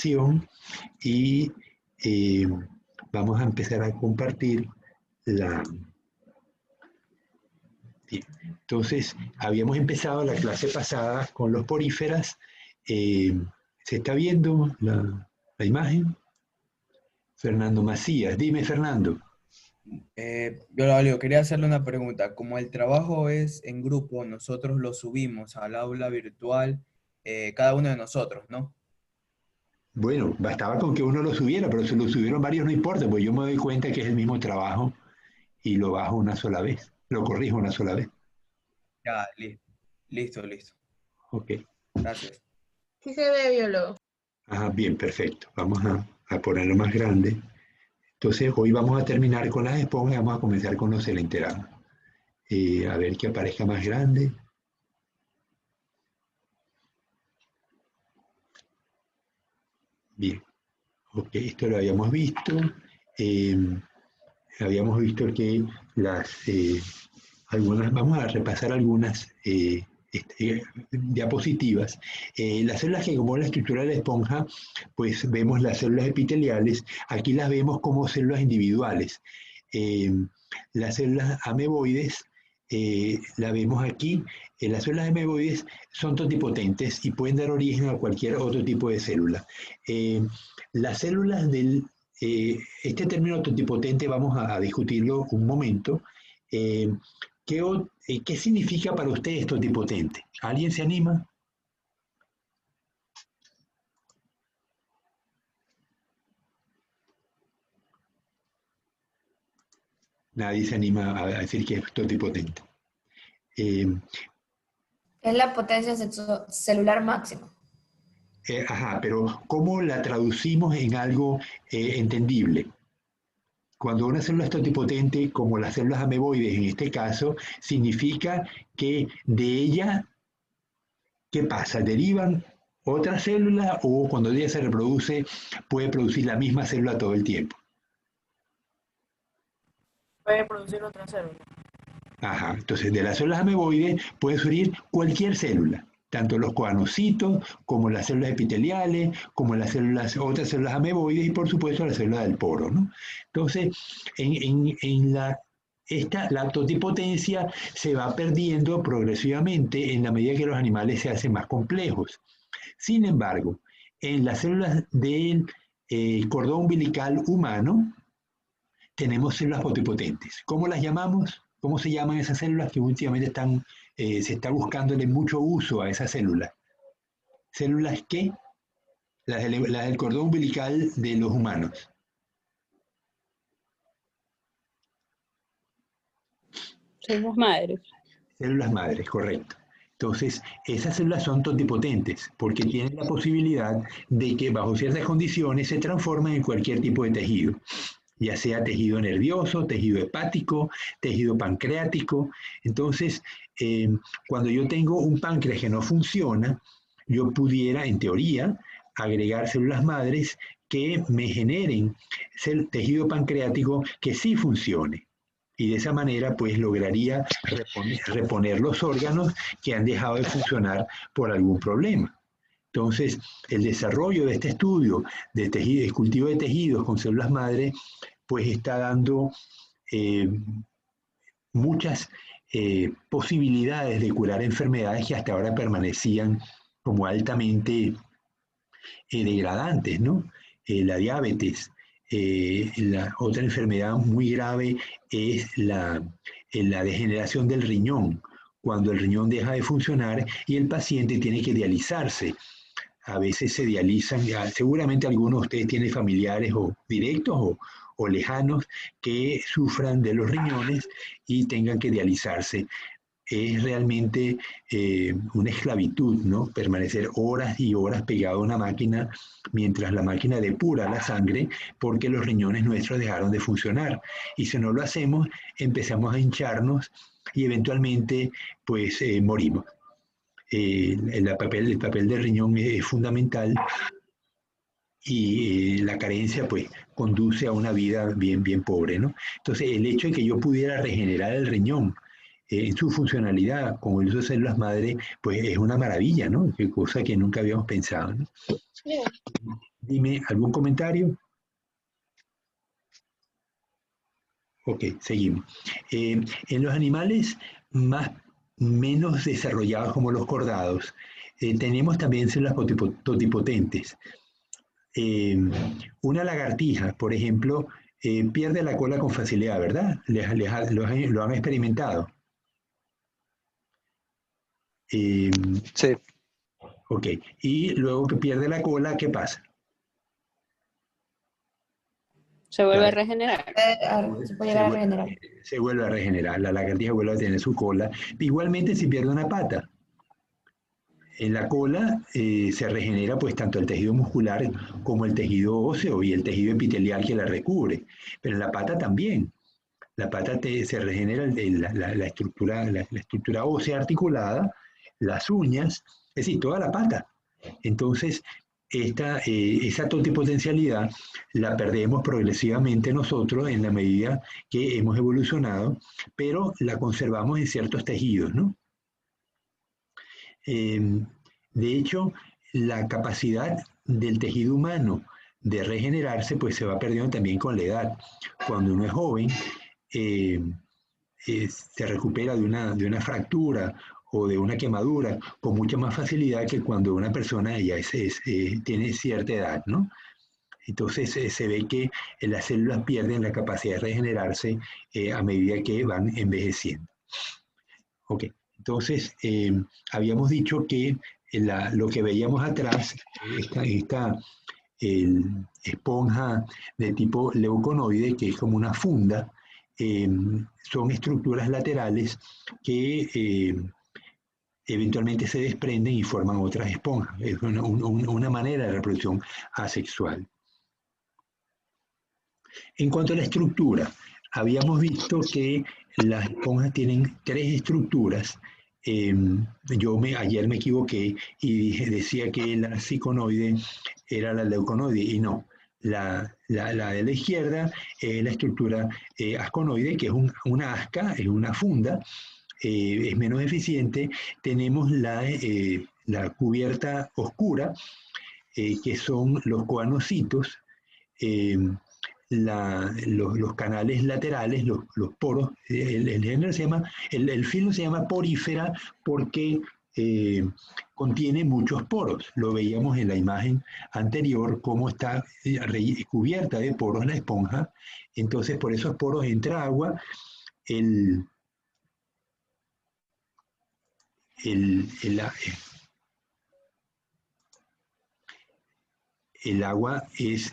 y vamos a empezar a compartir la... Bien. Entonces, habíamos empezado la clase pasada con los poríferas. ¿Se está viendo la imagen? Fernando Macías. Dime, Fernando. Yo quería hacerle una pregunta. Como el trabajo es en grupo, nosotros lo subimos al aula virtual, cada uno de nosotros, ¿no? Bueno, bastaba con que uno lo subiera, pero si lo subieron varios no importa, pues yo me doy cuenta que es el mismo trabajo y lo bajo una sola vez, lo corrijo una sola vez. Ya, listo, listo. Ok. Gracias. Sí se ve, biólogo. Ajá, bien, perfecto. Vamos a ponerlo más grande. Entonces, hoy vamos a terminar con las esponjas y vamos a comenzar con los celenteramos. A ver que aparezca más grande. Bien. Ok, esto lo habíamos visto. Habíamos visto que vamos a repasar algunas diapositivas. Las células que como la estructura de la esponja, pues vemos las células epiteliales, aquí las vemos como células individuales. Las células ameboides, la vemos aquí. Las células ameboides son totipotentes y pueden dar origen a cualquier otro tipo de célula. Las células este término totipotente vamos a discutirlo un momento. ¿Qué significa para ustedes totipotente? ¿Alguien se anima? Nadie se anima a decir que es totipotente. Es la potencia celular máxima. Ajá, pero ¿cómo la traducimos en algo entendible? Cuando una célula es totipotente, como las células ameboides en este caso, significa que de ella, ¿qué pasa? ¿Derivan otras células o cuando ella se reproduce puede producir la misma célula todo el tiempo? Puede producir otra célula. Ajá, entonces de las células ameboides puede surgir cualquier célula, tanto los coanocitos como las células epiteliales, como otras células ameboides y por supuesto la célula del poro, ¿no? Entonces, la totipotencia se va perdiendo progresivamente en la medida que los animales se hacen más complejos. Sin embargo, en las células del cordón umbilical humano tenemos células totipotentes. ¿Cómo las llamamos? ¿Cómo se llaman esas células que últimamente se está buscándole mucho uso a esas células? ¿Células qué? Las del cordón umbilical de los humanos. Células madres. Células madres, correcto. Entonces, esas células son totipotentes porque tienen la posibilidad de que bajo ciertas condiciones se transformen en cualquier tipo de tejido, ya sea tejido nervioso, tejido hepático, tejido pancreático. Entonces, cuando yo tengo un páncreas que no funciona, yo pudiera, en teoría, agregar células madres que me generen tejido pancreático que sí funcione. Y de esa manera, pues, lograría reponer los órganos que han dejado de funcionar por algún problema. Entonces, el desarrollo de este estudio de cultivo de tejidos con células madre, pues está dando muchas posibilidades de curar enfermedades que hasta ahora permanecían como altamente degradantes, ¿no? La diabetes. La otra enfermedad muy grave es la degeneración del riñón, cuando el riñón deja de funcionar y el paciente tiene que dializarse. A veces se dializan, seguramente algunos de ustedes tienen familiares o directos o lejanos que sufran de los riñones y tengan que dializarse. Es realmente una esclavitud, ¿no? Permanecer horas y horas pegado a una máquina mientras la máquina depura la sangre porque los riñones nuestros dejaron de funcionar. Y si no lo hacemos, empezamos a hincharnos y eventualmente pues morimos. El papel del riñón es fundamental y la carencia pues conduce a una vida bien, bien pobre, ¿no? Entonces el hecho de que yo pudiera regenerar el riñón en su funcionalidad, como el uso de células madre, pues es una maravilla, ¿no? Qué cosa que nunca habíamos pensado, ¿no? Dime, ¿algún comentario? Ok, seguimos. En los animales menos desarrollados como los cordados, tenemos también células totipotentes. Una lagartija, por ejemplo, pierde la cola con facilidad, ¿verdad? Lo han experimentado. Sí. Ok, y luego que pierde la cola, ¿qué pasa? Se vuelve a regenerar. Se puede llegar a regenerar. Se vuelve a regenerar, la lagartija vuelve a tener su cola. Igualmente si pierde una pata. En la cola se regenera pues tanto el tejido muscular como el tejido óseo y el tejido epitelial que la recubre. Pero en la pata también. La pata se regenera la estructura ósea articulada, las uñas, es decir, toda la pata. Entonces, esa totipotencialidad la perdemos progresivamente nosotros en la medida que hemos evolucionado, pero la conservamos en ciertos tejidos, ¿no? De hecho, la capacidad del tejido humano de regenerarse pues se va perdiendo también con la edad. Cuando uno es joven, se recupera de una fractura o de una quemadura con mucha más facilidad que cuando una persona ya tiene cierta edad, ¿no? Entonces se ve que las células pierden la capacidad de regenerarse a medida que van envejeciendo. Ok, entonces habíamos dicho que lo que veíamos atrás, esta esponja de tipo leuconoide, que es como una funda, son estructuras laterales que eventualmente se desprenden y forman otras esponjas. Es una manera de reproducción asexual. En cuanto a la estructura, habíamos visto que las esponjas tienen 3 estructuras. Ayer me equivoqué y decía que la ciconoide era la leuconoide, y no. La de la izquierda es la estructura asconoide, que es una asca, es una funda, es menos eficiente. Tenemos la cubierta oscura, que son los coanocitos, los canales laterales, los poros. El género se llama, el filo se llama porífera porque contiene muchos poros. Lo veíamos en la imagen anterior, cómo está cubierta de poros la esponja. Entonces, por esos poros entra agua. El agua es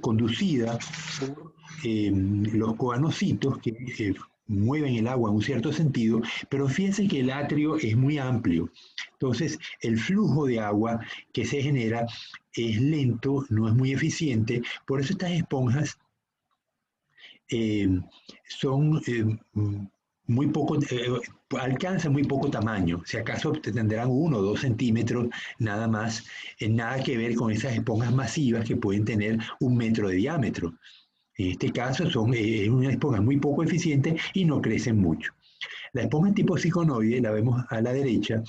conducida por los coanocitos que mueven el agua en un cierto sentido, pero fíjense que el atrio es muy amplio. Entonces, el flujo de agua que se genera es lento, no es muy eficiente. Por eso estas esponjas son muy poco, alcanzan muy poco tamaño. Si acaso tendrán 1 o 2 centímetros nada más, nada que ver con esas esponjas masivas que pueden tener 1 metro de diámetro. En este caso es una esponja muy poco eficiente y no crecen mucho. La esponja tipo ciconoide la vemos a la derecha.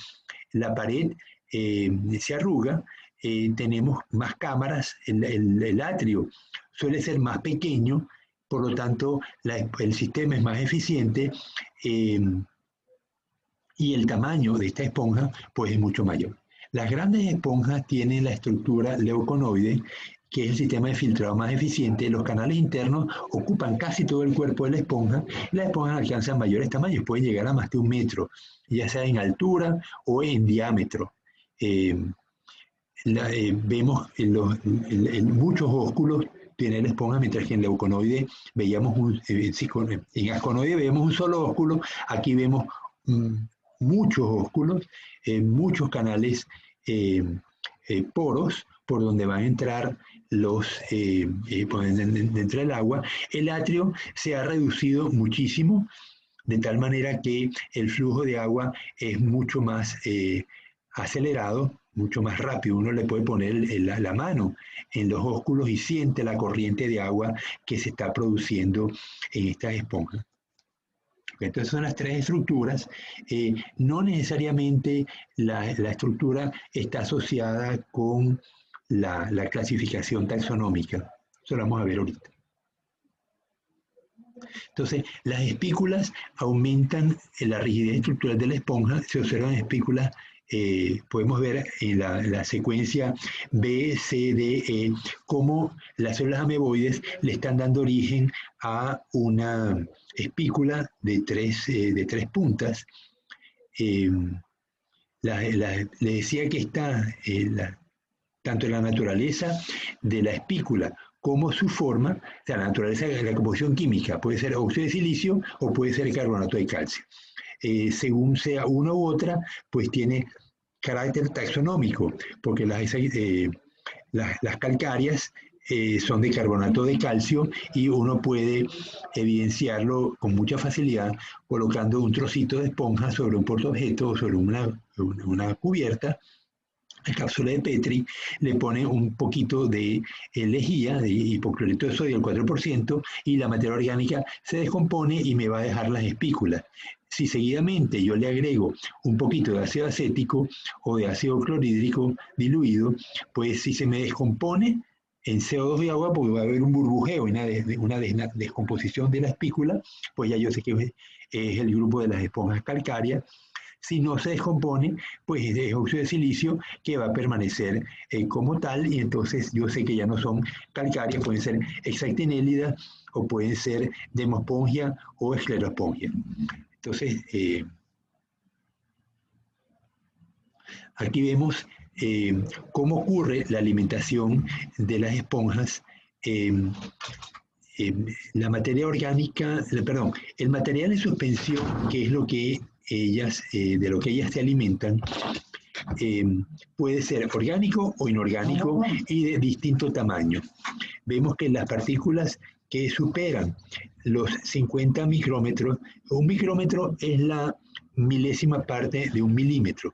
La pared se arruga, tenemos más cámaras, el atrio suele ser más pequeño, por lo tanto el sistema es más eficiente y el tamaño de esta esponja pues es mucho mayor. Las grandes esponjas tienen la estructura leuconoide, que es el sistema de filtrado más eficiente. Los canales internos ocupan casi todo el cuerpo de la esponja y las esponjas alcanzan mayores tamaños, pueden llegar a más de 1 metro, ya sea en altura o en diámetro. Vemos muchos ósculos tiene la esponja, mientras que en leuconoide veíamos en asconoide vemos un solo ósculo. Aquí vemos muchos ósculos, muchos canales, poros por donde van a entrar dentro del agua. El atrio se ha reducido muchísimo, de tal manera que el flujo de agua es mucho más acelerado, mucho más rápido. Uno le puede poner la mano en los ósculos y siente la corriente de agua que se está produciendo en estas esponjas. Entonces son las tres estructuras. No necesariamente la estructura está asociada con la clasificación taxonómica. Eso lo vamos a ver ahorita. Entonces, las espículas aumentan la rigidez estructural de la esponja. Se observan espículas, podemos ver en la secuencia B, C, D, E, cómo las células ameboides le están dando origen a una espícula de tres puntas. Le decía que está tanto en la naturaleza de la espícula como su forma, o sea, la naturaleza de la composición química, puede ser óxido de silicio o puede ser carbonato de calcio. Según sea una u otra, pues tiene carácter taxonómico, porque las calcáreas son de carbonato de calcio y uno puede evidenciarlo con mucha facilidad colocando un trocito de esponja sobre un portaobjeto o sobre una cubierta. La cápsula de Petri le pone un poquito de lejía, de hipoclorito de sodio, el 4%, y la materia orgánica se descompone y me va a dejar las espículas. Si seguidamente yo le agrego un poquito de ácido acético o de ácido clorhídrico diluido, pues si se me descompone en CO2 y agua, porque va a haber un burbujeo y una descomposición de la espícula, pues ya yo sé que es el grupo de las esponjas calcáreas. Si no se descompone, pues es óxido de silicio que va a permanecer como tal, y entonces yo sé que ya no son calcáreas, pueden ser hexactinélidas o pueden ser demospongia o esclerospongia. Entonces, aquí vemos cómo ocurre la alimentación de las esponjas. La materia orgánica, perdón, el material de suspensión, que es lo que de lo que ellas se alimentan, puede ser orgánico o inorgánico y de distinto tamaño. Vemos que las partículas que superan los 50 micrómetros, un micrómetro es la milésima parte de un milímetro.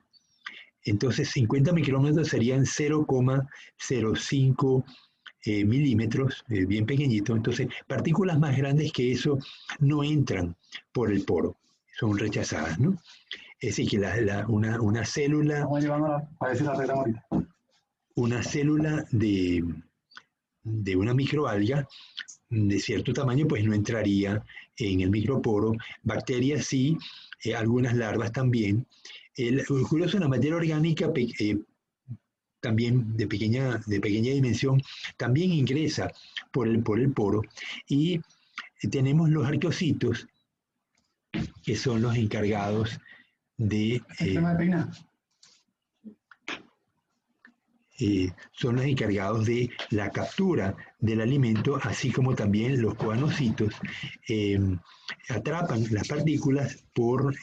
Entonces 50 micrómetros serían 0,05 milímetros, bien pequeñito. Entonces, partículas más grandes que eso no entran por el poro, son rechazadas, ¿no? Es decir, que una célula, una célula de una microalga de cierto tamaño, pues no entraría en el microporo. Bacterias sí, algunas larvas también. Curioso, la materia orgánica también de pequeña dimensión, también ingresa por el poro, y tenemos los arqueocitos, que son los encargados de la captura del alimento, así como también los coanocitos atrapan las partículas por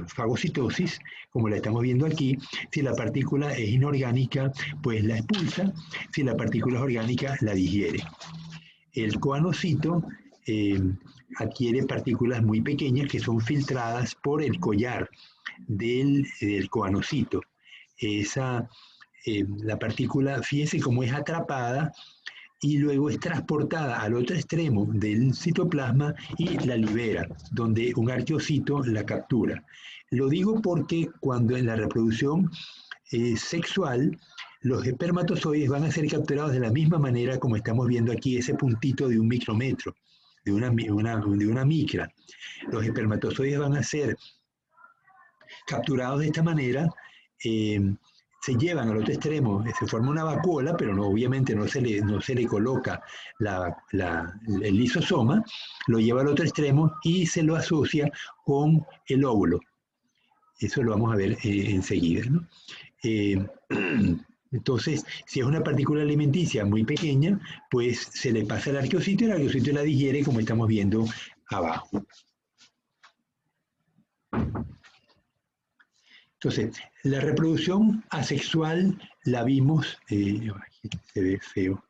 fagocitosis, como la estamos viendo aquí. Si la partícula es inorgánica, pues la expulsa; si la partícula es orgánica, la digiere. El coanocito adquiere partículas muy pequeñas que son filtradas por el collar del coanocito. La partícula, fíjense cómo es atrapada y luego es transportada al otro extremo del citoplasma y la libera, donde un arqueocito la captura. Lo digo porque cuando en la reproducción sexual, los espermatozoides van a ser capturados de la misma manera como estamos viendo aquí, ese puntito de un micrómetro, de una micra. Los espermatozoides van a ser capturados de esta manera, se llevan al otro extremo, se forma una vacuola, pero obviamente no se le coloca el lisosoma, lo lleva al otro extremo y se lo asocia con el óvulo. Eso lo vamos a ver enseguida, ¿no? Entonces, si es una partícula alimenticia muy pequeña, pues se le pasa al arqueocito y el arqueocito la digiere, como estamos viendo abajo. Entonces, la reproducción asexual la vimos, se ve feo.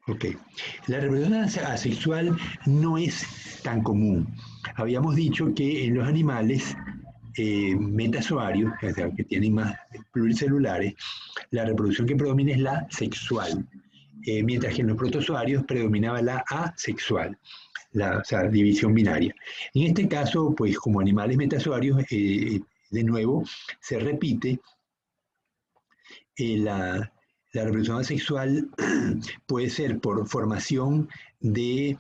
Ok. La reproducción asexual no es tan común. Habíamos dicho que en los animales metazoarios, o sea, que tienen más pluricelulares, la reproducción que predomina es la sexual, mientras que en los protozoarios predominaba la asexual, o sea, división binaria. En este caso, pues como animales metazoarios, de nuevo, se repite la reproducción asexual puede ser por formación de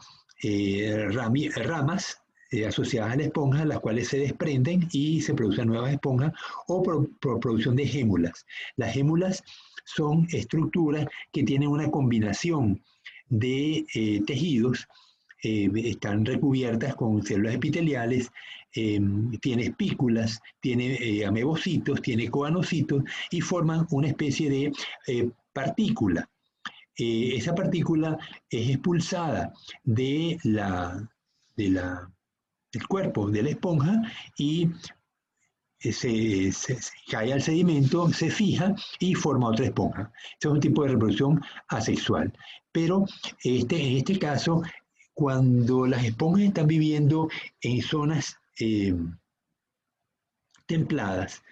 ramas asociadas a la esponja, las cuales se desprenden y se producen nuevas esponjas, o por producción de gémulas. Las gémulas son estructuras que tienen una combinación de tejidos, están recubiertas con células epiteliales, tiene espículas, tiene amebocitos, tiene coanocitos y forman una especie de partícula. Esa partícula es expulsada del cuerpo de la esponja y se cae al sedimento, se fija y forma otra esponja. Este es un tipo de reproducción asexual. Pero en este caso, cuando las esponjas están viviendo en zonas templadas,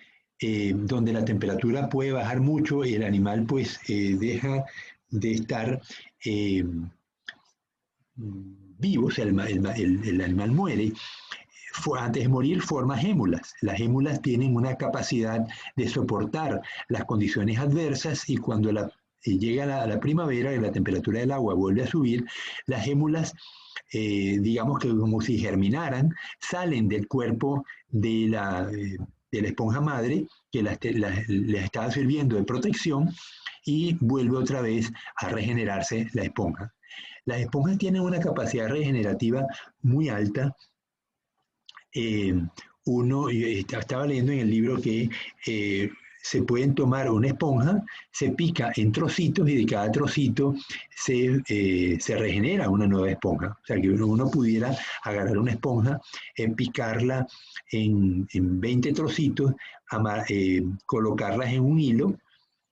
donde la temperatura puede bajar mucho y el animal pues deja de estar vivo, o sea, el animal muere, antes de morir forma gémulas. Las gémulas tienen una capacidad de soportar las condiciones adversas y cuando llega la primavera y la temperatura del agua vuelve a subir, las gémulas, digamos que como si germinaran, salen del cuerpo de la esponja madre que les estaba sirviendo de protección y vuelve otra vez a regenerarse la esponja. Las esponjas tienen una capacidad regenerativa muy alta. Yo estaba leyendo en el libro que se pueden tomar una esponja, se pica en trocitos y de cada trocito se regenera una nueva esponja. O sea, que uno pudiera agarrar una esponja, picarla en 20 trocitos, colocarlas en un hilo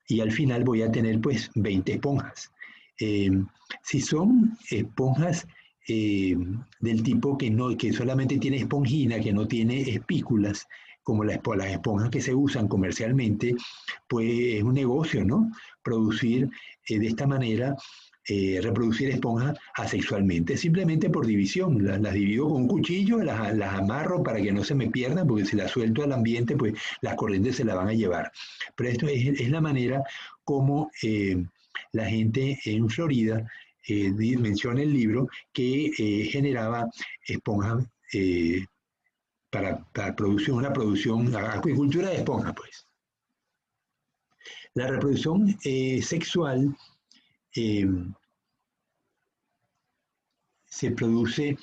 y al final voy a tener pues 20 esponjas. Si son esponjas del tipo que solamente tiene esponjina, que no tiene espículas, como las esponjas que se usan comercialmente, pues es un negocio, ¿no? Producir de esta manera, reproducir esponjas asexualmente, simplemente por división. Las divido con un cuchillo, las amarro para que no se me pierdan, porque si las suelto al ambiente, pues las corrientes se la van a llevar. Pero esto es la manera como la gente en Florida menciona el libro que generaba esponjas para una producción, acuicultura de esponja, pues. La reproducción sexual se produce,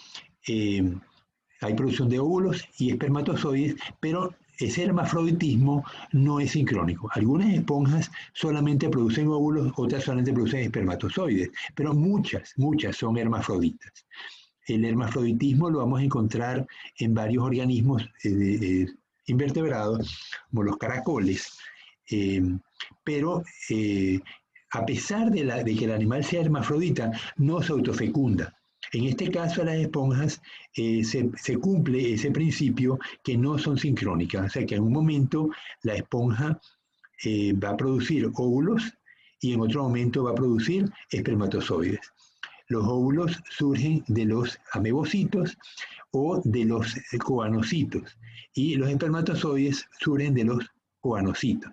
hay producción de óvulos y espermatozoides, pero ese hermafroditismo no es sincrónico. Algunas esponjas solamente producen óvulos, otras solamente producen espermatozoides, pero muchas son hermafroditas. El hermafroditismo lo vamos a encontrar en varios organismos invertebrados, como los caracoles, pero a pesar de que el animal sea hermafrodita, no se autofecunda. En este caso, a las esponjas se cumple ese principio que no son sincrónicas, o sea que en un momento la esponja va a producir óvulos y en otro momento va a producir espermatozoides. Los óvulos surgen de los amebocitos o de los coanocitos y los espermatozoides surgen de los coanocitos.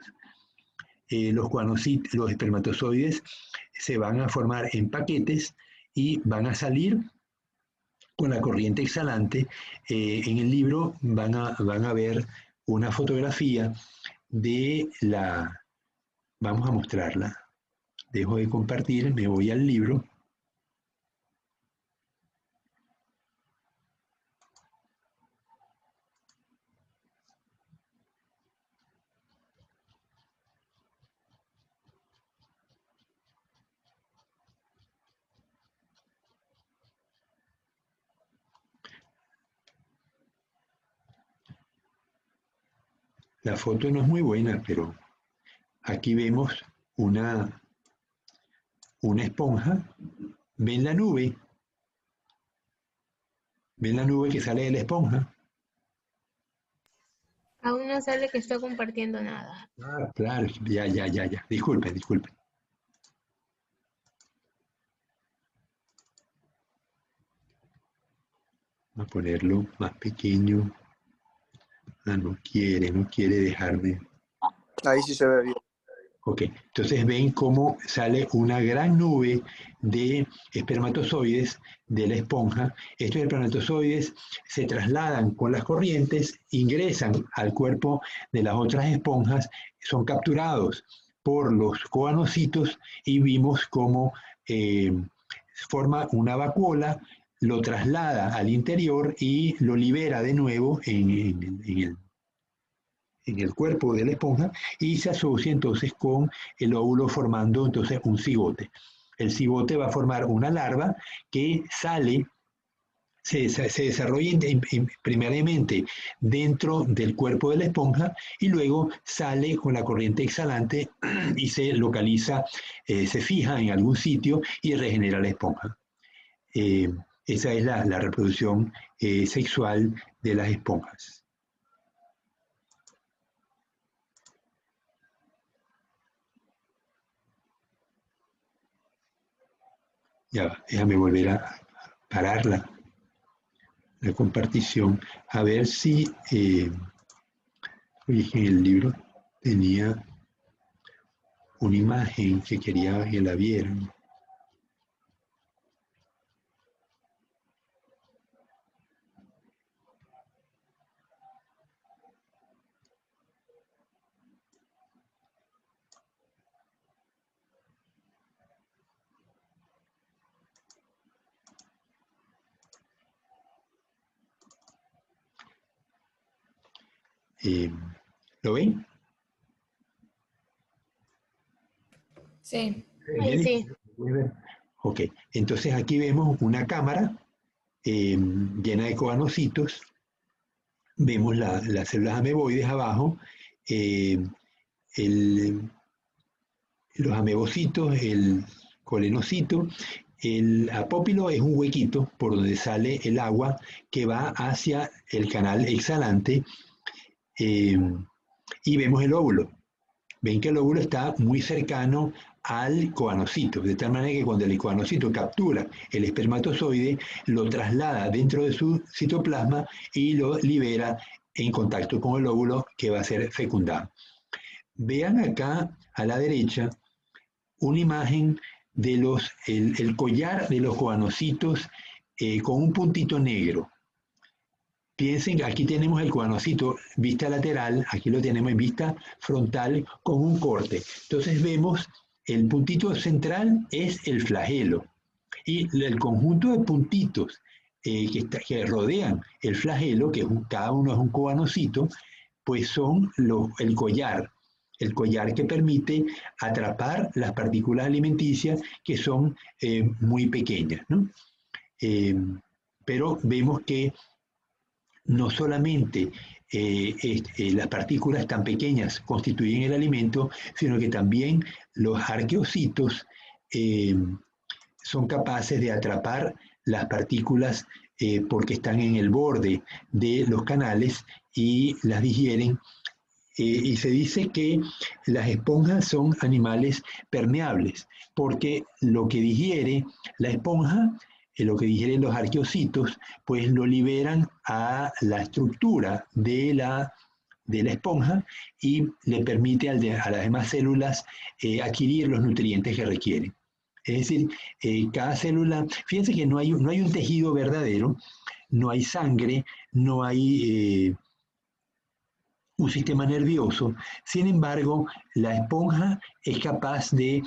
Los espermatozoides se van a formar en paquetes y van a salir con la corriente exhalante. En el libro van a ver una fotografía de vamos a mostrarla. Dejo de compartir, me voy al libro. La foto no es muy buena, pero aquí vemos una una esponja, ven la nube que sale de la esponja. Aún no sale que está compartiendo nada. Ah, claro, ya. Disculpen. Vamos a ponerlo más pequeño. Ah, no quiere dejarme. Ahí sí se ve bien. Ok, entonces ven cómo sale una gran nube de espermatozoides de la esponja. Estos espermatozoides se trasladan con las corrientes, ingresan al cuerpo de las otras esponjas, son capturados por los coanocitos y vimos cómo forma una vacuola, lo traslada al interior y lo libera de nuevo en el cuerpo de la esponja y se asocia entonces con el óvulo formando entonces un cigote. El cigote va a formar una larva que sale, se desarrolla primariamente dentro del cuerpo de la esponja y luego sale con la corriente exhalante y se localiza, se fija en algún sitio y regenera la esponja. Esa es la reproducción sexual de las esponjas. Ya va, déjame volver a parar la compartición, a ver si, oye, en el libro tenía una imagen que quería que la vieran. ¿Lo ven? Sí. Ahí sí. Ok, entonces aquí vemos una cámara llena de coanocitos, vemos las células ameboides abajo, los amebocitos, el colenocito, el apópilo es un huequito por donde sale el agua que va hacia el canal exhalante y vemos el óvulo. Ven que el óvulo está muy cercano al coanocito, de tal manera que cuando el coanocito captura el espermatozoide, lo traslada dentro de su citoplasma y lo libera en contacto con el óvulo que va a ser fecundado. Vean acá a la derecha una imagen de el collar de los coanocitos con un puntito negro. Piensen que aquí tenemos el coanocito vista lateral, aquí lo tenemos en vista frontal con un corte. Entonces vemos el puntito central es el flagelo y el conjunto de puntitos que rodean el flagelo, que cada uno es un coanocito, pues son el collar que permite atrapar las partículas alimenticias que son muy pequeñas, ¿no? Pero vemos que no solamente las partículas tan pequeñas constituyen el alimento, sino que también los arqueocitos son capaces de atrapar las partículas porque están en el borde de los canales y las digieren. Y se dice que las esponjas son animales permeables, porque lo que digiere la esponja, lo que digieren los arqueocitos, pues lo liberan a la estructura de la esponja y le permite a las demás células adquirir los nutrientes que requieren. Es decir, cada célula, fíjense que no hay un tejido verdadero, no hay sangre, no hay un sistema nervioso. Sin embargo, la esponja es capaz de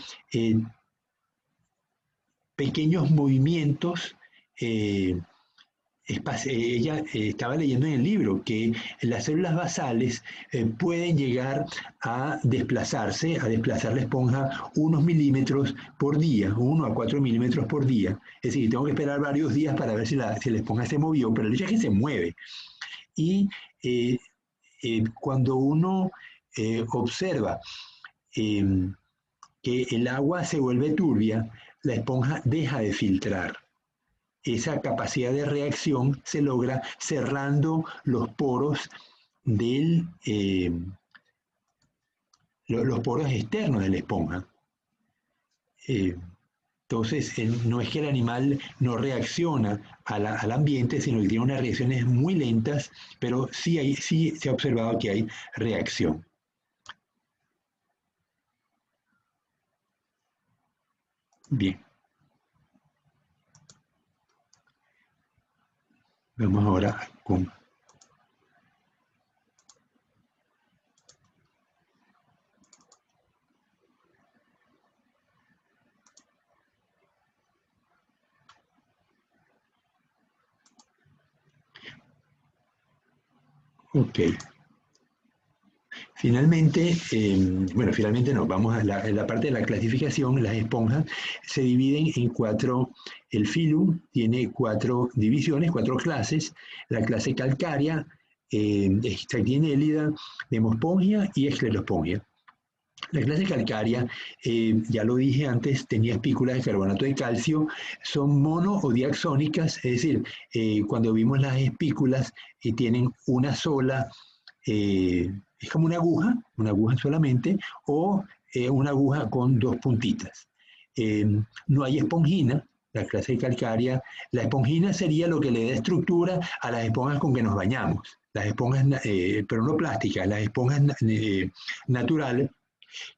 pequeños movimientos. Ella estaba leyendo en el libro que las células basales pueden llegar a desplazar la esponja unos milímetros por día, 1 a 4 milímetros por día. Es decir, tengo que esperar varios días para ver si la esponja se movió, pero el hecho es que se mueve. Y cuando uno observa que el agua se vuelve turbia, la esponja deja de filtrar. Esa capacidad de reacción se logra cerrando los poros los poros externos de la esponja. Entonces, no es que el animal no reacciona al ambiente, sino que tiene unas reacciones muy lentas, pero sí se ha observado que hay reacción. Bien. Vamos ahora con... Ok. Finalmente, bueno, finalmente no, vamos a la parte de la clasificación. Las esponjas se dividen en cuatro, el filum tiene 4 divisiones, 4 clases: la clase calcárea, Extractinélida, Demospongia y Esclerospongia. La clase calcárea, ya lo dije antes, tenía espículas de carbonato de calcio, son mono o diaxónicas, es decir, cuando vimos las espículas tienen una sola, es como una aguja solamente, o una aguja con 2 puntitas. No hay esponjina, la clase calcárea. La esponjina sería lo que le da estructura a las esponjas con que nos bañamos, las esponjas, pero no plásticas, las esponjas naturales,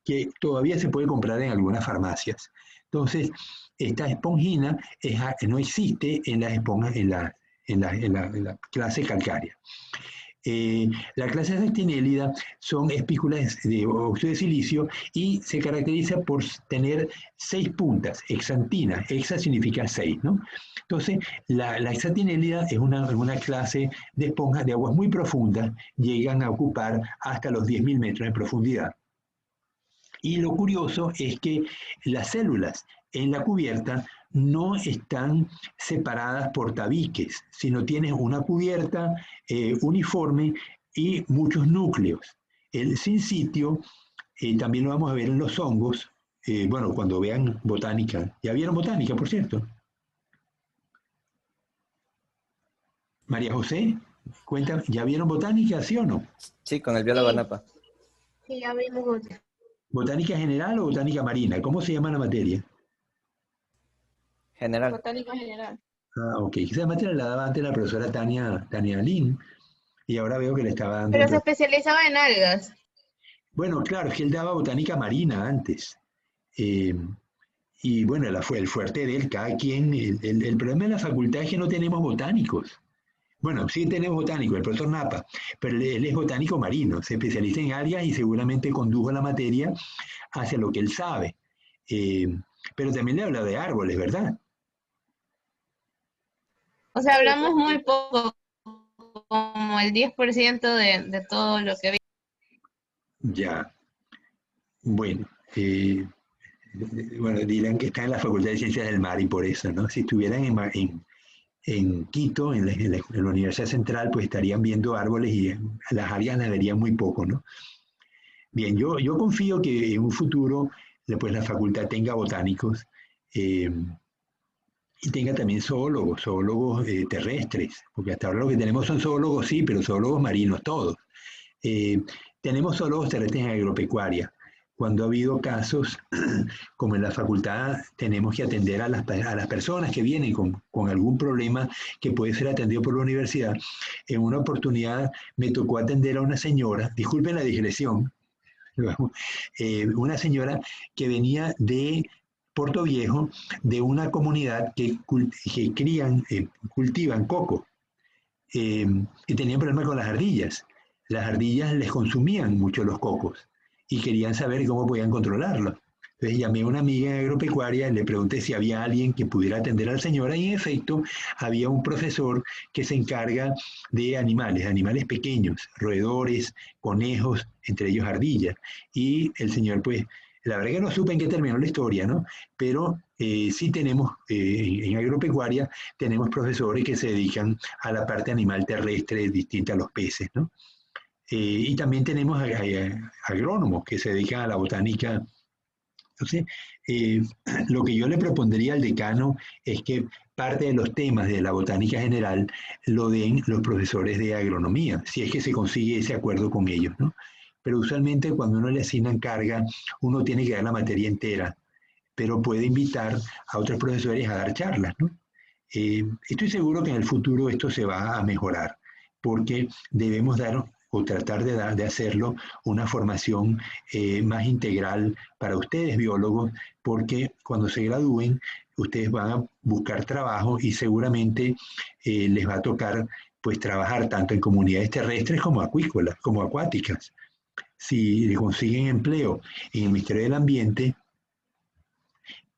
que todavía se puede comprar en algunas farmacias. Entonces, esta esponjina no existe en las esponjas, en la clase calcárea. La clase actinélida son espículas de óxido de silicio y se caracteriza por tener 6 puntas, hexantina. Hexa significa 6, ¿no? Entonces, la hexatinélida es una clase de esponjas de aguas muy profundas, llegan a ocupar hasta los 10.000 metros de profundidad. Y lo curioso es que las células en la cubierta no están separadas por tabiques, sino tienen una cubierta uniforme y muchos núcleos. El sincitio también lo vamos a ver en los hongos, bueno, cuando vean botánica. ¿Ya vieron botánica, por cierto? María José, cuéntame, ¿ya vieron botánica, sí o no? Sí, con el biólogo Sí. Napa. Sí, ya vimos otra. ¿Botánica general o botánica marina? ¿Cómo se llama la materia? General. Botánica general. Ah, ok. Esa materia la daba antes la profesora Tania Lin, y ahora veo que le estaba dando... Pero se especializaba en algas. Bueno, claro, es que él daba botánica marina antes. Y bueno, el fuerte de él, cada quien... El problema de la facultad es que no tenemos botánicos. Bueno, sí tenemos botánicos, el profesor Napa, pero él es botánico marino, se especializa en algas y seguramente condujo la materia hacia lo que él sabe. Pero también le habla de árboles, ¿verdad? O sea, hablamos muy poco, como el 10% de todo lo que vimos. Ya. Bueno, bueno, dirán que está en la Facultad de Ciencias del Mar y por eso, ¿no? Si estuvieran en Quito, en la Universidad Central, pues estarían viendo árboles y las algas las verían muy poco, ¿no? Bien, yo confío que en un futuro pues, la facultad tenga botánicos y tenga también zoólogos terrestres, porque hasta ahora lo que tenemos son zoólogos, sí, pero zoólogos marinos todos. Tenemos zoólogos terrestres en agropecuaria. Cuando ha habido casos, como en la facultad, tenemos que atender a las personas que vienen con algún problema que puede ser atendido por la universidad. En una oportunidad me tocó atender a una señora, disculpen la digresión, una señora que venía de Puerto Viejo, de una comunidad que cultivan coco, y tenían problemas con las ardillas. Las ardillas les consumían mucho los cocos y querían saber cómo podían controlarlos. Entonces llamé a una amiga en agropecuaria, le pregunté si había alguien que pudiera atender a la señora y en efecto había un profesor que se encarga de animales pequeños, roedores, conejos, entre ellos ardillas. Y el señor, pues, la verdad que no supe en qué terminó la historia, ¿no? Pero sí tenemos, en agropecuaria, tenemos profesores que se dedican a la parte animal terrestre distinta a los peces, ¿no? Y también tenemos agrónomos que se dedican a la botánica Entonces, lo que yo le propondría al decano es que parte de los temas de la botánica general lo den los profesores de agronomía, si es que se consigue ese acuerdo con ellos, ¿no? Pero usualmente cuando uno le asignan carga, uno tiene que dar la materia entera, pero puede invitar a otros profesores a dar charlas, ¿no? Estoy seguro que en el futuro esto se va a mejorar, porque debemos dar o tratar de hacerlo una formación más integral para ustedes biólogos, porque cuando se gradúen ustedes van a buscar trabajo y seguramente les va a tocar pues trabajar tanto en comunidades terrestres como acuícolas, como acuáticas. Si le consiguen empleo en el Ministerio del Ambiente,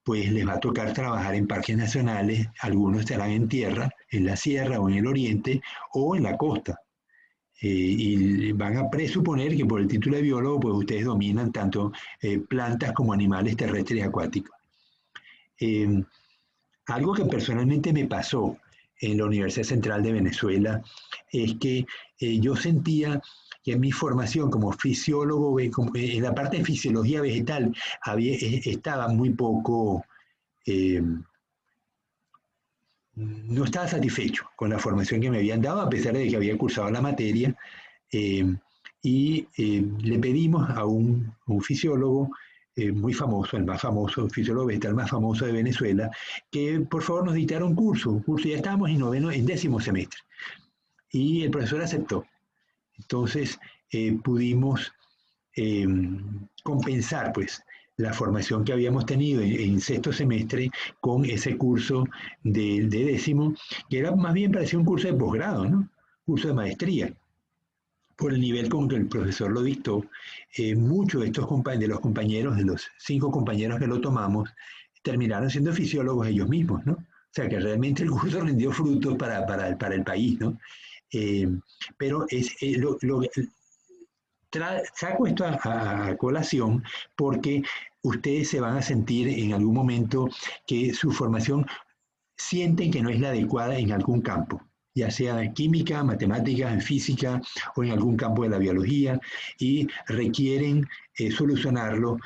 pues les va a tocar trabajar en parques nacionales, algunos estarán en tierra, en la sierra o en el oriente o en la costa. Y van a presuponer que por el título de biólogo, pues ustedes dominan tanto plantas como animales terrestres y acuáticos. Algo que personalmente me pasó en la Universidad Central de Venezuela es que yo sentía que en mi formación como fisiólogo, en la parte de fisiología vegetal, estaba muy poco, no estaba satisfecho con la formación que me habían dado, a pesar de que había cursado la materia, le pedimos a un fisiólogo muy famoso, el más famoso, fisiólogo vegetal más famoso de Venezuela, que por favor nos dictara un curso, ya estábamos en 10º semestre, y el profesor aceptó. Entonces pudimos compensar pues la formación que habíamos tenido en 6º semestre con ese curso de 10º, que era más bien parecía un curso de posgrado, ¿no? Curso de maestría. Por el nivel con que el profesor lo dictó, muchos de los compañeros, de los 5 compañeros que lo tomamos, terminaron siendo fisiólogos ellos mismos, ¿no? O sea que realmente el curso rindió frutos para el país, ¿no? Pero saco esto a colación porque ustedes se van a sentir en algún momento que su formación sienten que no es la adecuada en algún campo, ya sea en química, matemáticas, en física o en algún campo de la biología, y requieren solucionarlo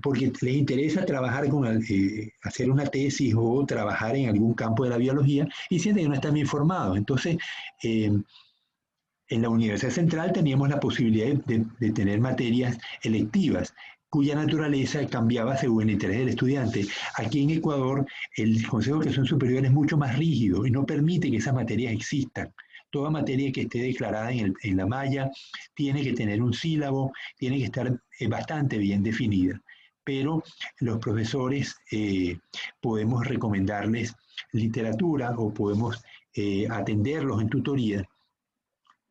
porque les interesa trabajar hacer una tesis o trabajar en algún campo de la biología y sienten que no están bien formados. Entonces, en la Universidad Central teníamos la posibilidad de tener materias electivas cuya naturaleza cambiaba según el interés del estudiante. Aquí en Ecuador, el Consejo de Educación Superior es mucho más rígido y no permite que esas materias existan. Toda materia que esté declarada en la malla tiene que tener un sílabo, tiene que estar bastante bien definida. Pero los profesores podemos recomendarles literatura o podemos atenderlos en tutoría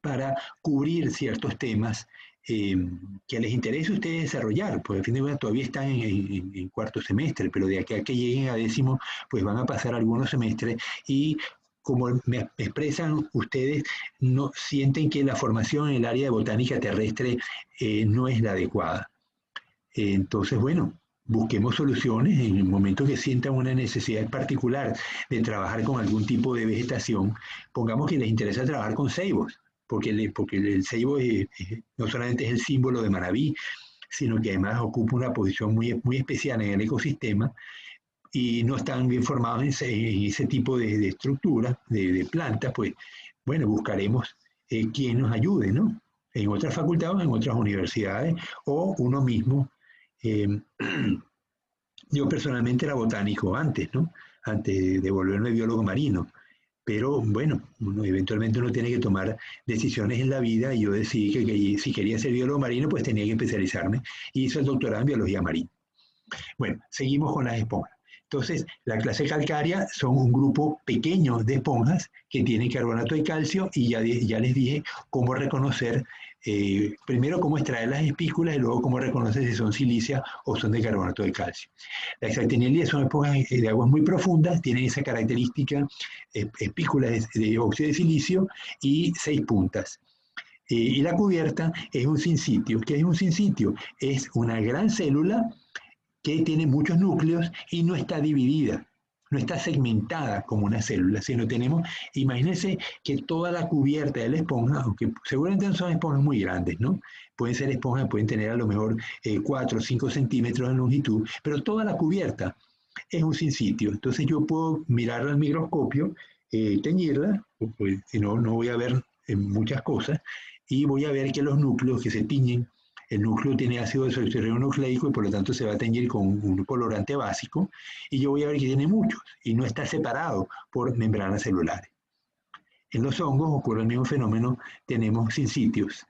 para cubrir ciertos temas que les interese a ustedes desarrollar, porque al fin de cuentas todavía están en 4º semestre, pero de aquí a que lleguen a 10º, pues van a pasar algunos semestres y como me expresan ustedes, no sienten que la formación en el área de botánica terrestre no es la adecuada. Entonces, bueno, busquemos soluciones en el momento que sientan una necesidad particular de trabajar con algún tipo de vegetación. Pongamos que les interesa trabajar con ceibos, porque el ceibo no solamente es el símbolo de Manabí, sino que además ocupa una posición muy, muy especial en el ecosistema y no están bien formados en ese tipo de estructuras, de plantas, pues bueno, buscaremos quien nos ayude, ¿no? En otras facultades, en otras universidades, o uno mismo. Yo personalmente era botánico antes, ¿no? Antes de volverme biólogo marino. Pero bueno, eventualmente uno tiene que tomar decisiones en la vida y yo decidí que si quería ser biólogo marino, pues tenía que especializarme y hice el doctorado en biología marina. Bueno, seguimos con las esponjas. Entonces, la clase calcárea son un grupo pequeño de esponjas que tienen carbonato de calcio y ya les dije cómo reconocer, primero cómo extraer las espículas y luego cómo reconocer si son silíceas o son de carbonato de calcio. Las actinelias son esponjas de aguas muy profundas, tienen esa característica, espículas de óxido de silicio y 6 puntas. Y la cubierta es un sinsitio. ¿Qué es un sinsitio? Es una gran célula que tiene muchos núcleos y no está dividida. no está segmentada como una célula, sino tenemos, imagínense que toda la cubierta de la esponja, aunque seguramente no son esponjas muy grandes, ¿no? Pueden ser esponjas, pueden tener a lo mejor 4 o 5 centímetros de longitud, pero toda la cubierta es un sinsitio. Entonces yo puedo mirar al microscopio, teñirla, pues, si no, no voy a ver muchas cosas, y voy a ver que los núcleos que se tiñen, el núcleo tiene ácido desoxirribonucleico y por lo tanto se va a teñir con un colorante básico, y yo voy a ver que tiene muchos y no está separado por membranas celulares. En los hongos ocurre el mismo fenómeno, tenemos sinsitios.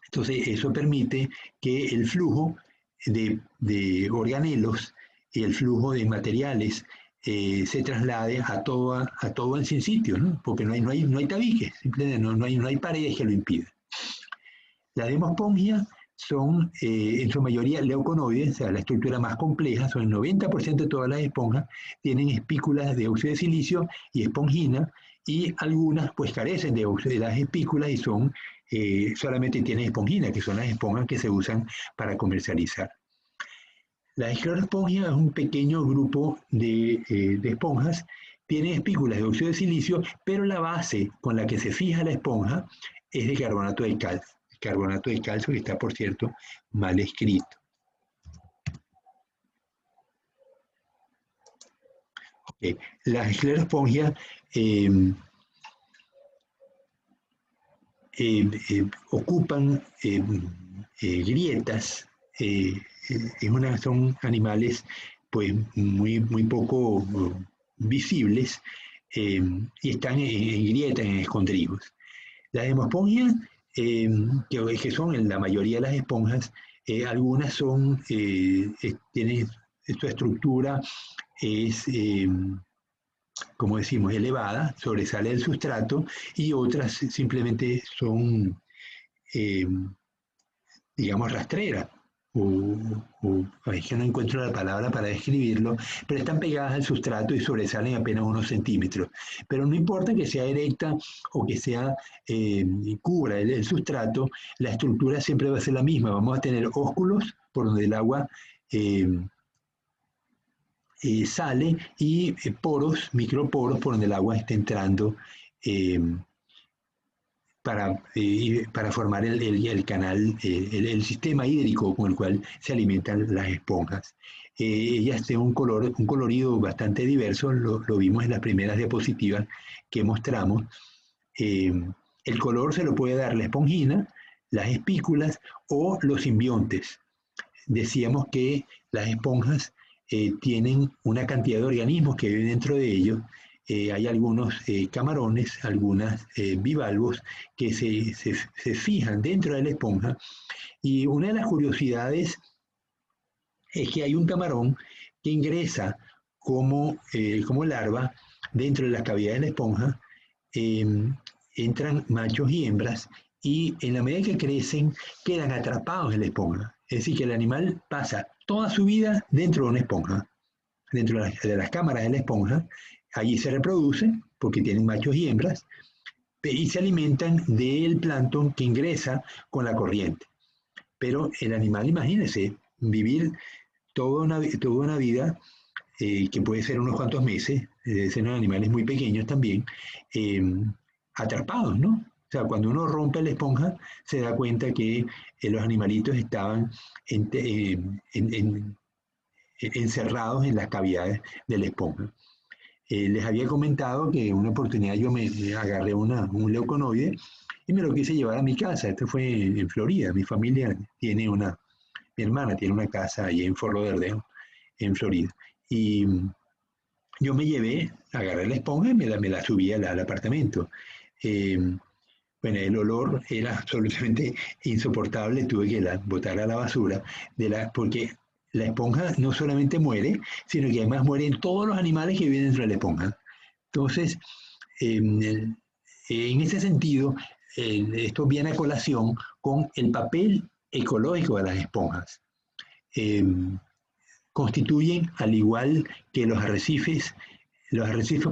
Entonces eso permite que el flujo de organelos y el flujo de materiales se traslade a todo el sinsitio, ¿no? Porque no hay tabiques, simplemente no hay paredes que lo impidan. Las demospongias son en su mayoría leuconoides, o sea, la estructura más compleja, son el 90% de todas las esponjas, tienen espículas de óxido de silicio y espongina, y algunas pues carecen de las espículas y son, solamente tienen espongina, que son las esponjas que se usan para comercializar. La escleroespongia es un pequeño grupo de esponjas, tiene espículas de óxido de silicio, pero la base con la que se fija la esponja es de carbonato de calcio. Carbonato de calcio que está, por cierto, mal escrito. Okay. Las escleroespongias ocupan grietas, son animales pues muy poco visibles y están en grietas, en escondrijos. Las demospongias, que son la mayoría de las esponjas, algunas tienen su estructura, es, como decimos, elevada, sobresale del sustrato, y otras simplemente son, digamos, rastreras. Es que no encuentro la palabra para describirlo, pero están pegadas al sustrato y sobresalen apenas unos centímetros. Pero no importa que sea erecta o que sea cubra el sustrato, la estructura siempre va a ser la misma. Vamos a tener ósculos por donde el agua sale, y poros, microporos por donde el agua está entrando para formar el canal, el sistema hídrico con el cual se alimentan las esponjas. Ellas tienen un colorido bastante diverso, lo vimos en las primeras diapositivas que mostramos. El color se lo puede dar la espongina, las espículas o los simbiontes. Decíamos que las esponjas tienen una cantidad de organismos que viven dentro de ellos. Hay algunos camarones, algunas bivalvos que se fijan dentro de la esponja, y una de las curiosidades es que hay un camarón que ingresa como larva dentro de las cavidades de la esponja. Entran machos y hembras, y en la medida que crecen quedan atrapados en la esponja. Es decir, que el animal pasa toda su vida dentro de una esponja, dentro de las cámaras de la esponja. Allí se reproducen porque tienen machos y hembras, y se alimentan del plancton que ingresa con la corriente. Pero el animal, imagínense, vivir toda una vida, que puede ser unos cuantos meses, son animales muy pequeños también, atrapados, ¿no? O sea, cuando uno rompe la esponja, se da cuenta que los animalitos estaban encerrados en las cavidades de la esponja. Les había comentado que en una oportunidad yo me agarré un leuconoide y me lo quise llevar a mi casa. Esto fue en Florida. Mi familia mi hermana tiene una casa allí en Fort Lauderdale, en Florida. Y yo me agarré la esponja y me la subí al apartamento. Bueno, el olor era absolutamente insoportable, tuve que botar a la basura, porque la esponja no solamente muere, sino que además mueren todos los animales que viven dentro de la esponja. Entonces, en ese sentido, esto viene a colación con el papel ecológico de las esponjas. Constituyen, al igual que los arrecifes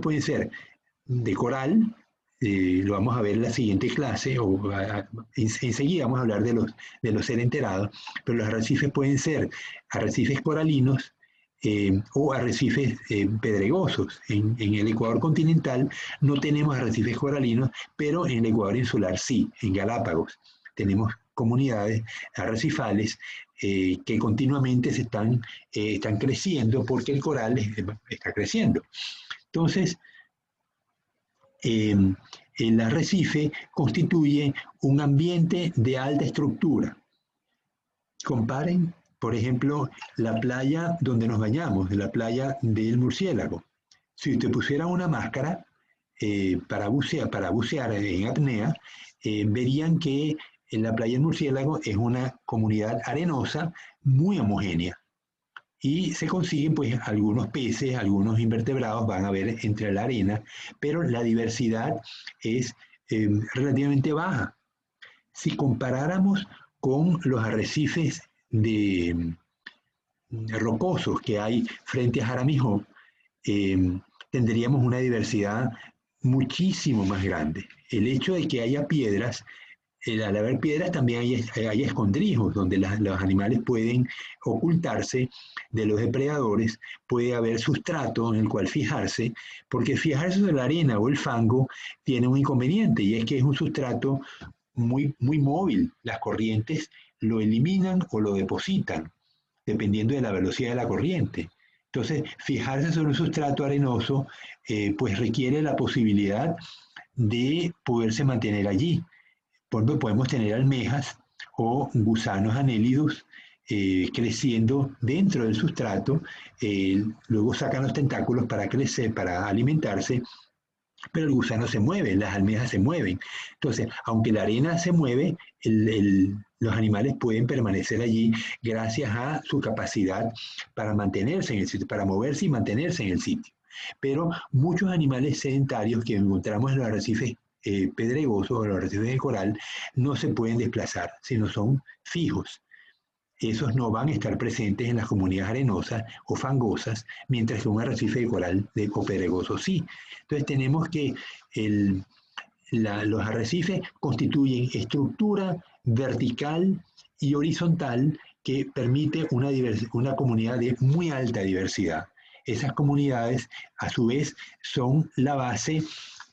pueden ser de coral, lo vamos a ver en la siguiente clase, enseguida vamos a hablar de los ser enterados, pero los arrecifes pueden ser arrecifes coralinos, o arrecifes pedregosos. En el Ecuador continental no tenemos arrecifes coralinos, pero en el Ecuador insular sí, en Galápagos. Tenemos comunidades arrecifales que continuamente están creciendo porque el coral está creciendo. Entonces, el arrecife constituye un ambiente de alta estructura. Comparen, por ejemplo, la playa donde nos bañamos, la playa del Murciélago. Si usted pusiera una máscara para bucear en apnea, verían que en la playa del Murciélago es una comunidad arenosa muy homogénea. Y se consiguen pues algunos peces, algunos invertebrados van a ver entre la arena, pero la diversidad es relativamente baja. Si comparáramos con los arrecifes rocosos que hay frente a Jaramijó, tendríamos una diversidad muchísimo más grande. El hecho de que haya piedras, al haber piedras también hay escondrijos donde los animales pueden ocultarse de los depredadores, puede haber sustrato en el cual fijarse, porque fijarse sobre la arena o el fango tiene un inconveniente y es que es un sustrato muy, muy móvil. Las corrientes lo eliminan o lo depositan, dependiendo de la velocidad de la corriente. Entonces, fijarse sobre un sustrato arenoso pues requiere la posibilidad de poderse mantener allí. Por ejemplo, podemos tener almejas o gusanos anélidos creciendo dentro del sustrato, luego sacan los tentáculos para crecer, para alimentarse, pero el gusano se mueve, las almejas se mueven. Entonces, aunque la arena se mueve, los animales pueden permanecer allí gracias a su capacidad para mantenerse en el sitio, para moverse y mantenerse en el sitio. Pero muchos animales sedentarios que encontramos en los arrecifes pedregosos o los arrecifes de coral no se pueden desplazar, sino son fijos. Esos no van a estar presentes en las comunidades arenosas o fangosas, mientras que un arrecife de coral o pedregoso sí. Entonces tenemos que los arrecifes constituyen estructura vertical y horizontal que permite una comunidad de muy alta diversidad. Esas comunidades, a su vez, son la base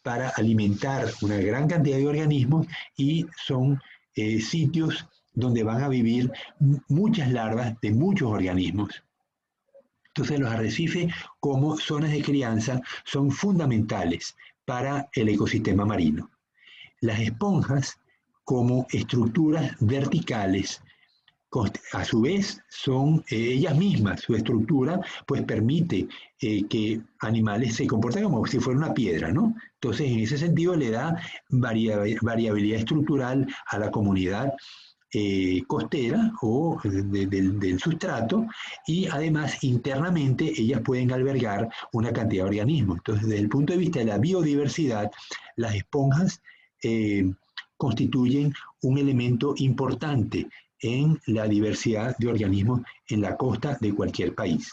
para alimentar una gran cantidad de organismos y son sitios donde van a vivir muchas larvas de muchos organismos. Entonces los arrecifes como zonas de crianza son fundamentales para el ecosistema marino. Las esponjas como estructuras verticales, a su vez son ellas mismas, su estructura pues permite que animales se comporten como si fuera una piedra, ¿no? Entonces en ese sentido le da variabilidad estructural a la comunidad costera o del sustrato, y además internamente ellas pueden albergar una cantidad de organismos. Entonces desde el punto de vista de la biodiversidad, las esponjas constituyen un elemento importante en la diversidad de organismos en la costa de cualquier país.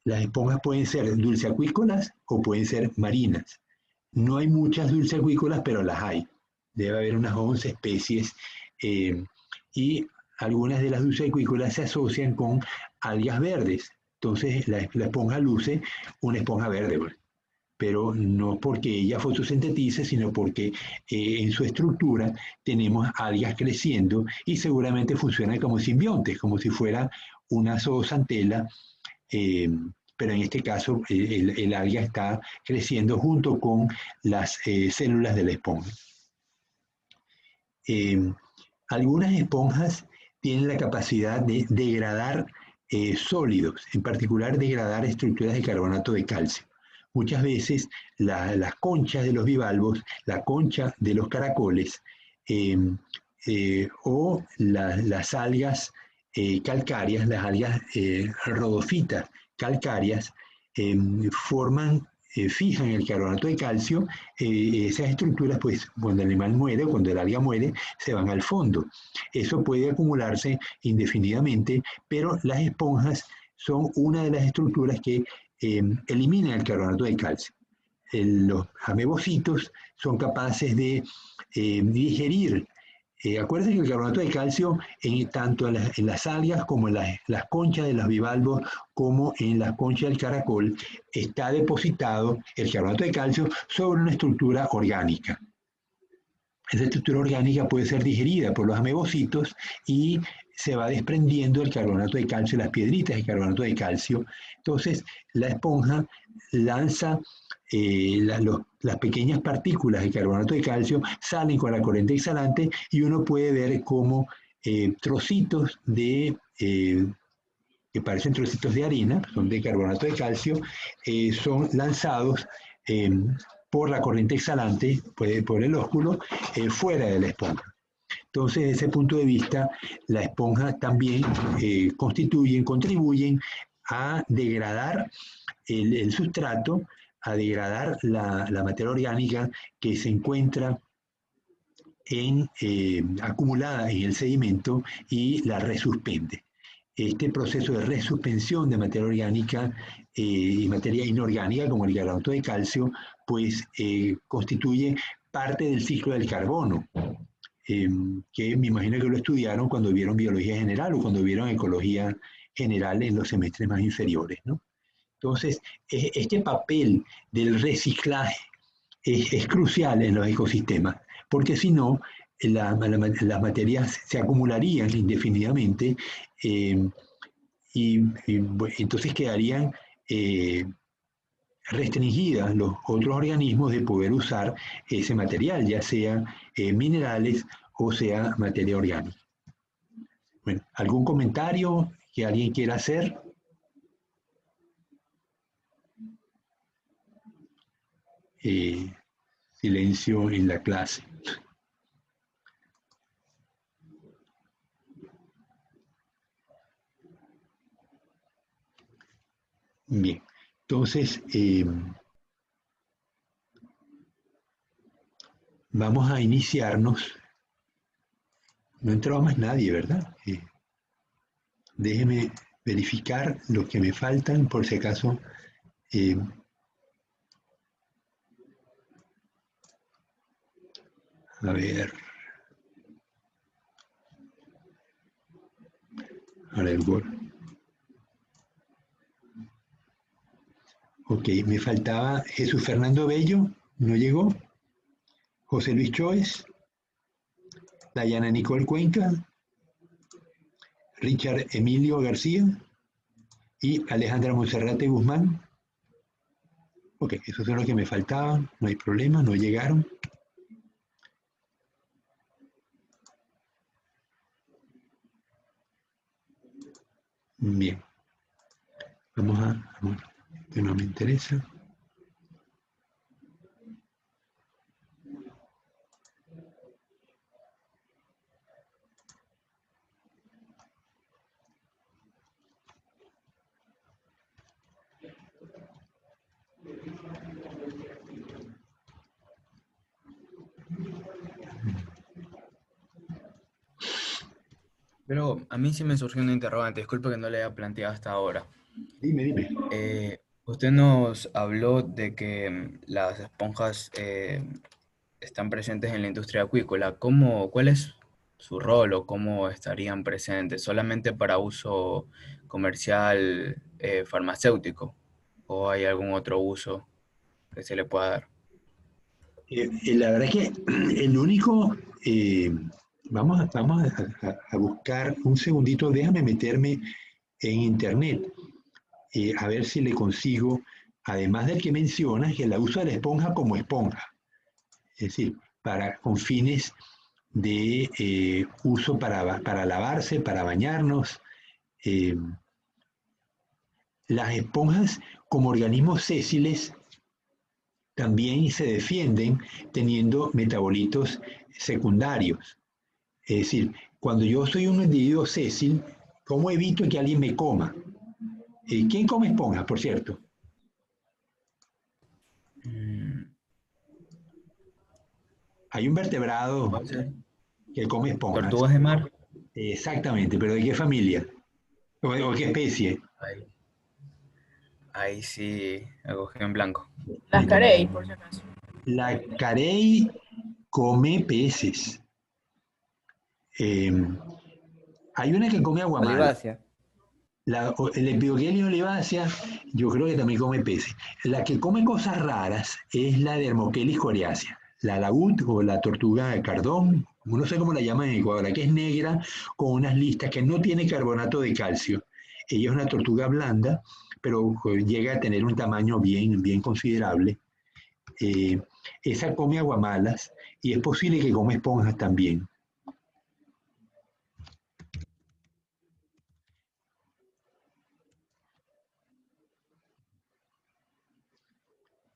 Las esponjas pueden ser dulceacuícolas o pueden ser marinas. No hay muchas dulceacuícolas, pero las hay. Debe haber unas 11 especies y algunas de las dulceacuícolas se asocian con algas verdes. Entonces la esponja luce una esponja verde, pero no porque ella fotosintetice, sino porque en su estructura tenemos algas creciendo y seguramente funcionan como simbiontes, como si fuera una zoosantela, pero en este caso el alga está creciendo junto con las células de la esponja. Algunas esponjas tienen la capacidad de degradar sólidos, en particular degradar estructuras de carbonato de calcio. Muchas veces las conchas de los bivalvos, la concha de los caracoles o las algas calcáreas, las algas rodofitas calcáreas, fijan el carbonato de calcio. Esas estructuras, pues cuando el animal muere o cuando el alga muere, se van al fondo. Eso puede acumularse indefinidamente, pero las esponjas son una de las estructuras que eliminan el carbonato de calcio. Los amebocitos son capaces de digerir Acuérdense que el carbonato de calcio, tanto en las algas como en las conchas de los bivalvos, como en las conchas del caracol, está depositado el carbonato de calcio sobre una estructura orgánica. Esa estructura orgánica puede ser digerida por los amebocitos y se va desprendiendo el carbonato de calcio, las piedritas de carbonato de calcio. Entonces, la esponja lanza las pequeñas partículas de carbonato de calcio, salen con la corriente exhalante y uno puede ver cómo trocitos que parecen trocitos de harina, son de carbonato de calcio, son lanzados por la corriente exhalante, por el ósculo, fuera de la esponja. Entonces, desde ese punto de vista, la esponja también contribuyen a degradar el sustrato, a degradar la materia orgánica que se encuentra acumulada en el sedimento y la resuspende. Este proceso de resuspensión de materia orgánica y materia inorgánica, como el carbonato de calcio, pues constituye parte del ciclo del carbono, que me imagino que lo estudiaron cuando vieron biología general o cuando vieron ecología general en los semestres más inferiores, ¿no? Entonces, este papel del reciclaje es crucial en los ecosistemas, porque si no, las materias se acumularían indefinidamente y entonces quedarían restringidas los otros organismos de poder usar ese material, ya sea minerales o sea materia orgánica. Bueno, ¿algún comentario que alguien quiera hacer? Silencio en la clase. Bien, entonces vamos a iniciarnos. No ha entrado más nadie, ¿verdad? Déjeme verificar lo que me faltan, por si acaso. A ver. Ahora el Word. Ok, me faltaba Jesús Fernando Bello, no llegó. José Luis Choes, Dayana Nicole Cuenca, Richard Emilio García y Alejandra Monserrate Guzmán. Ok, esos son los que me faltaban, no hay problema, no llegaron. Bien, vamos a que no me interesa. Pero a mí sí me surgió una interrogante, disculpe que no le haya planteado hasta ahora. Dime. Usted nos habló de que las esponjas están presentes en la industria acuícola. ¿Cuál es su rol o cómo estarían presentes? ¿Solamente para uso comercial, farmacéutico? ¿O hay algún otro uso que se le pueda dar? La verdad es que el único, vamos a buscar un segundito, déjame meterme en internet, a ver si le consigo, además del que mencionas, que el uso de la esponja como esponja, es decir, con fines de uso para lavarse, para bañarnos. Las esponjas como organismos sésiles también se defienden teniendo metabolitos secundarios. Es decir, cuando yo soy un individuo sésil, ¿cómo evito que alguien me coma? ¿Quién come esponjas, por cierto? Hay un vertebrado que come esponjas. ¿Tortugas de mar? Exactamente, pero ¿de qué familia? ¿O qué especie? Ahí sí, algo en blanco. Las carey, por si acaso. La carey come peces. Hay una que come aguamala. Olivácea. El Epidogelium olivácea, yo creo que también come peces. La que come cosas raras es la Dermochelis coriacea, la laúd o la tortuga de cardón, no sé cómo la llaman en Ecuador, la que es negra con unas listas que no tiene carbonato de calcio. Ella es una tortuga blanda, pero llega a tener un tamaño bien considerable. Esa come aguamalas y es posible que come esponjas también.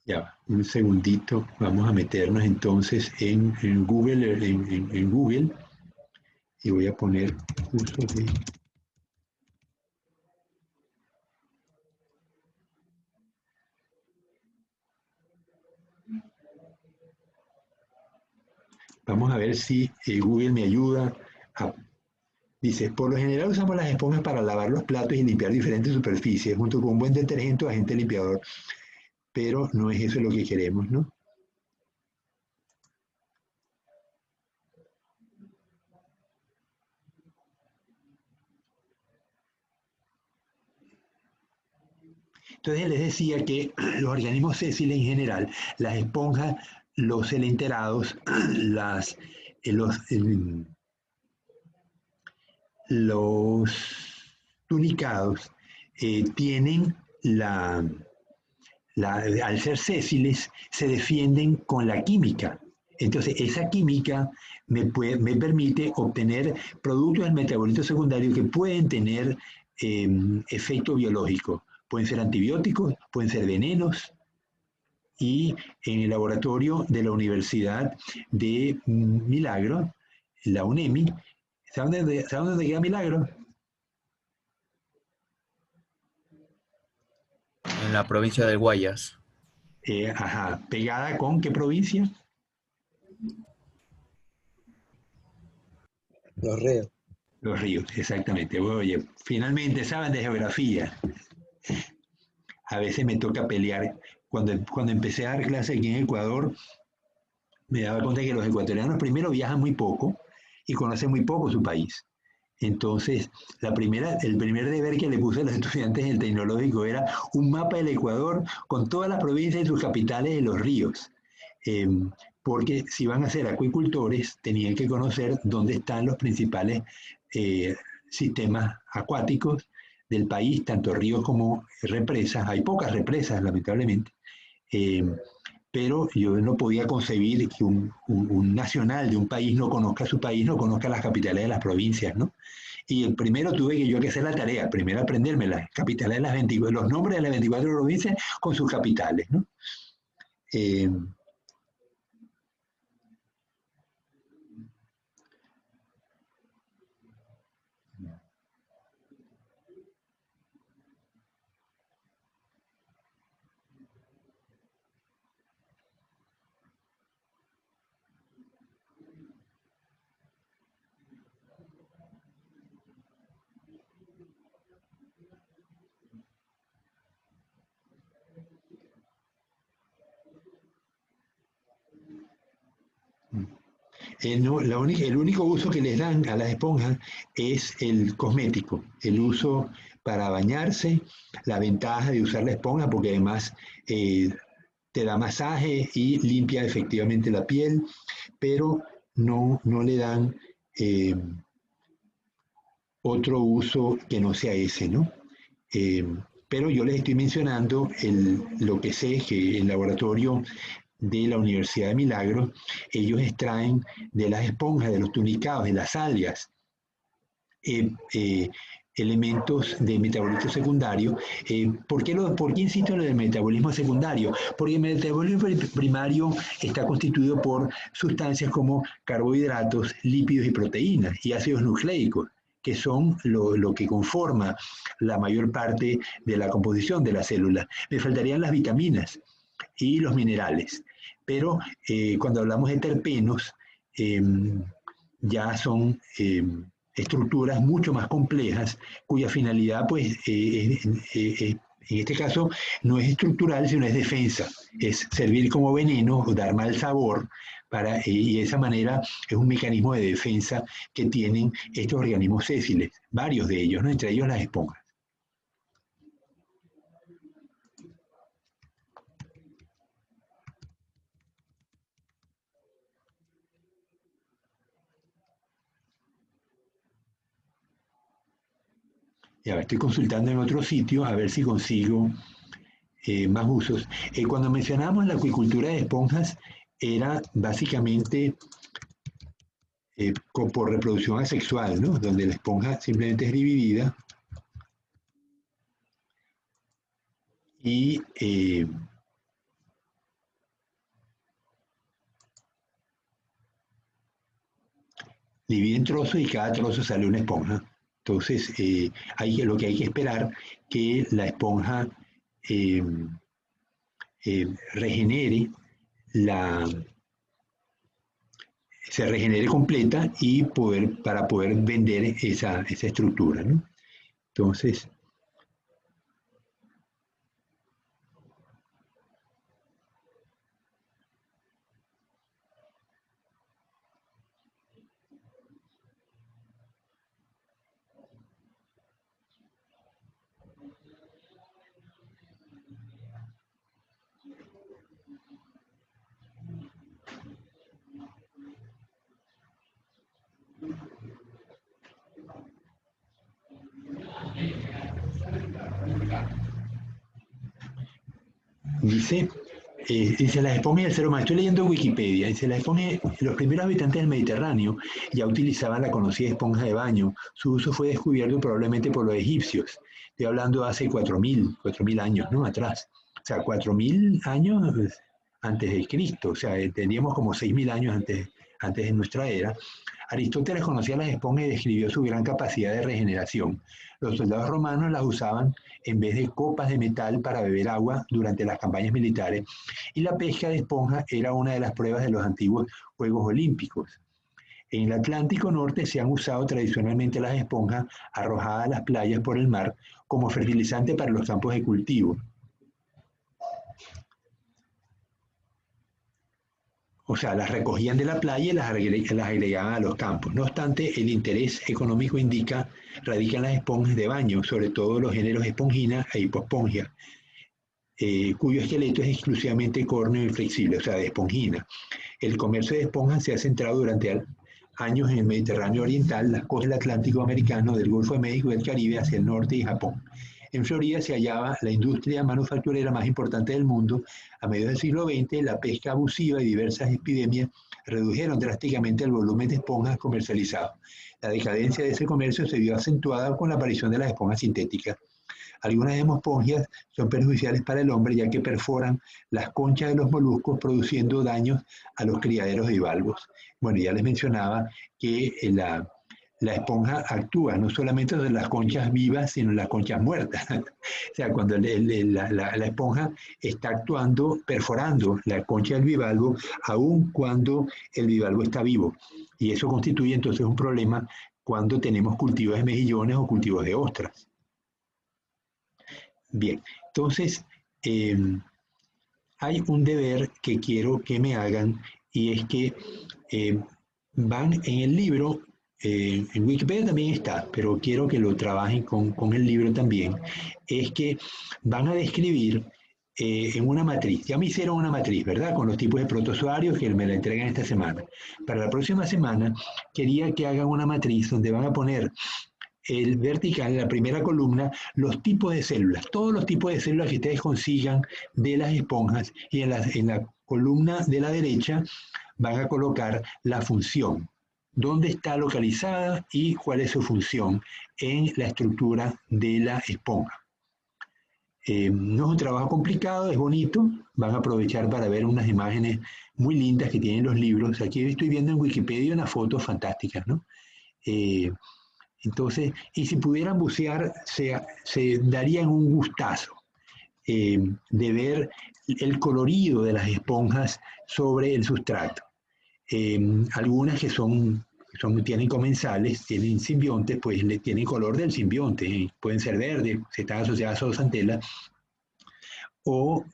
Ya, un segundito, vamos a meternos entonces en Google, en Google, y voy a poner uso de... Vamos a ver si Google me ayuda. Dice, por lo general usamos las esponjas para lavar los platos y limpiar diferentes superficies, junto con un buen detergente o agente limpiador. Pero no es eso lo que queremos, ¿no? Entonces les decía que los organismos sésiles en general, las esponjas, los elenterados, los tunicados, tienen al ser sésiles, se defienden con la química. Entonces, esa química me permite obtener productos del metabolito secundario que pueden tener efecto biológico. Pueden ser antibióticos, pueden ser venenos. Y en el laboratorio de la Universidad de Milagro, la UNEMI, ¿saben dónde queda Milagro? En la provincia del Guayas. ¿Pegada con qué provincia? Los Ríos. Los Ríos, exactamente. Oye, finalmente saben de geografía. A veces me toca pelear. Cuando empecé a dar clases aquí en Ecuador, me daba cuenta que los ecuatorianos primero viajan muy poco y conocen muy poco su país. Entonces, el primer deber que le puse a los estudiantes en el tecnológico era un mapa del Ecuador con todas las provincias y sus capitales de los ríos. Porque si van a ser acuicultores, tenían que conocer dónde están los principales sistemas acuáticos del país, tanto ríos como represas. Hay pocas represas, lamentablemente. Pero yo no podía concebir que un nacional de un país no conozca su país, no conozca las capitales de las provincias, ¿no? Y primero tuve que hacer la tarea, primero aprenderme las capitales de las 24, los nombres de las 24 provincias con sus capitales, ¿no? El único uso que les dan a las esponjas es el cosmético, el uso para bañarse, la ventaja de usar la esponja porque además te da masaje y limpia efectivamente la piel, pero no le dan otro uso que no sea ese, ¿no? Pero yo les estoy mencionando lo que sé es que el laboratorio de la Universidad de Milagros, ellos extraen de las esponjas, de los tunicados, de las algas, elementos de metabolismo secundario. ¿Por qué insisto en lo del metabolismo secundario? Porque el metabolismo primario está constituido por sustancias como carbohidratos, lípidos y proteínas, y ácidos nucleicos, que son lo que conforma la mayor parte de la composición de la célula. Me faltarían las vitaminas y los minerales. Pero cuando hablamos de terpenos, ya son estructuras mucho más complejas, cuya finalidad, pues, en este caso, no es estructural, sino es defensa. Es servir como veneno, o dar mal sabor, y de esa manera es un mecanismo de defensa que tienen estos organismos sésiles, varios de ellos, ¿no? Entre ellos las esponjas. Ya estoy consultando en otro sitio a ver si consigo más usos. Cuando mencionamos la acuicultura de esponjas, era básicamente por reproducción asexual, ¿no? Donde la esponja simplemente es dividida y divide en trozos y cada trozo sale una esponja. Entonces, lo que hay que esperar que la esponja regenere se regenere completa y para poder vender esa estructura, ¿no? Entonces, dice las esponjas y el ser humano. Estoy leyendo Wikipedia. Dice, las esponjas, los primeros habitantes del Mediterráneo ya utilizaban la conocida esponja de baño. Su uso fue descubierto probablemente por los egipcios. Estoy hablando hace 4.000 años, ¿no? Atrás. O sea, 4.000 años antes de Cristo. O sea, tendríamos como 6.000 años antes de nuestra era. Aristóteles conocía las esponjas y describió su gran capacidad de regeneración. Los soldados romanos las usaban en vez de copas de metal para beber agua durante las campañas militares, y la pesca de esponjas era una de las pruebas de los antiguos Juegos Olímpicos. En el Atlántico Norte se han usado tradicionalmente las esponjas arrojadas a las playas por el mar como fertilizante para los campos de cultivo. O sea, las recogían de la playa y las agregaban a los campos. No obstante, el interés económico radica en las esponjas de baño, sobre todo los géneros Espongina e Hipospongia, cuyo esqueleto es exclusivamente córneo y flexible, o sea, de Espongina. El comercio de esponjas se ha centrado durante años en el Mediterráneo oriental, las costas del Atlántico americano, del Golfo de México y del Caribe hacia el norte y Japón. En Florida se hallaba la industria manufacturera más importante del mundo. A mediados del siglo XX, la pesca abusiva y diversas epidemias redujeron drásticamente el volumen de esponjas comercializadas. La decadencia de ese comercio se vio acentuada con la aparición de las esponjas sintéticas. Algunas esponjas son perjudiciales para el hombre, ya que perforan las conchas de los moluscos, produciendo daños a los criaderos de bivalvos. Bueno, ya les mencionaba que la esponja actúa no solamente sobre las conchas vivas, sino en las conchas muertas. O sea, cuando la esponja está actuando, perforando la concha del bivalvo, aun cuando el bivalvo está vivo. Y eso constituye entonces un problema cuando tenemos cultivos de mejillones o cultivos de ostras. Bien, entonces hay un deber que quiero que me hagan, y es que van en el libro. En Wikipedia también está, pero quiero que lo trabajen con el libro también, es que van a describir en una matriz. Ya me hicieron una matriz, ¿verdad? Con los tipos de protozoarios que me la entregan esta semana. Para la próxima semana quería que hagan una matriz donde van a poner el vertical, en la primera columna, los tipos de células, todos los tipos de células que ustedes consigan de las esponjas, y en la columna de la derecha van a colocar la función. Dónde está localizada y cuál es su función en la estructura de la esponja. No es un trabajo complicado, es bonito. Van a aprovechar para ver unas imágenes muy lindas que tienen los libros. Aquí estoy viendo en Wikipedia unas fotos fantásticas, ¿no? Entonces, y si pudieran bucear, se darían un gustazo de ver el colorido de las esponjas sobre el sustrato. Algunas que tienen comensales, tienen simbiontes, pues tienen color del simbionte, pueden ser verdes, si están asociadas a zooxantelas, o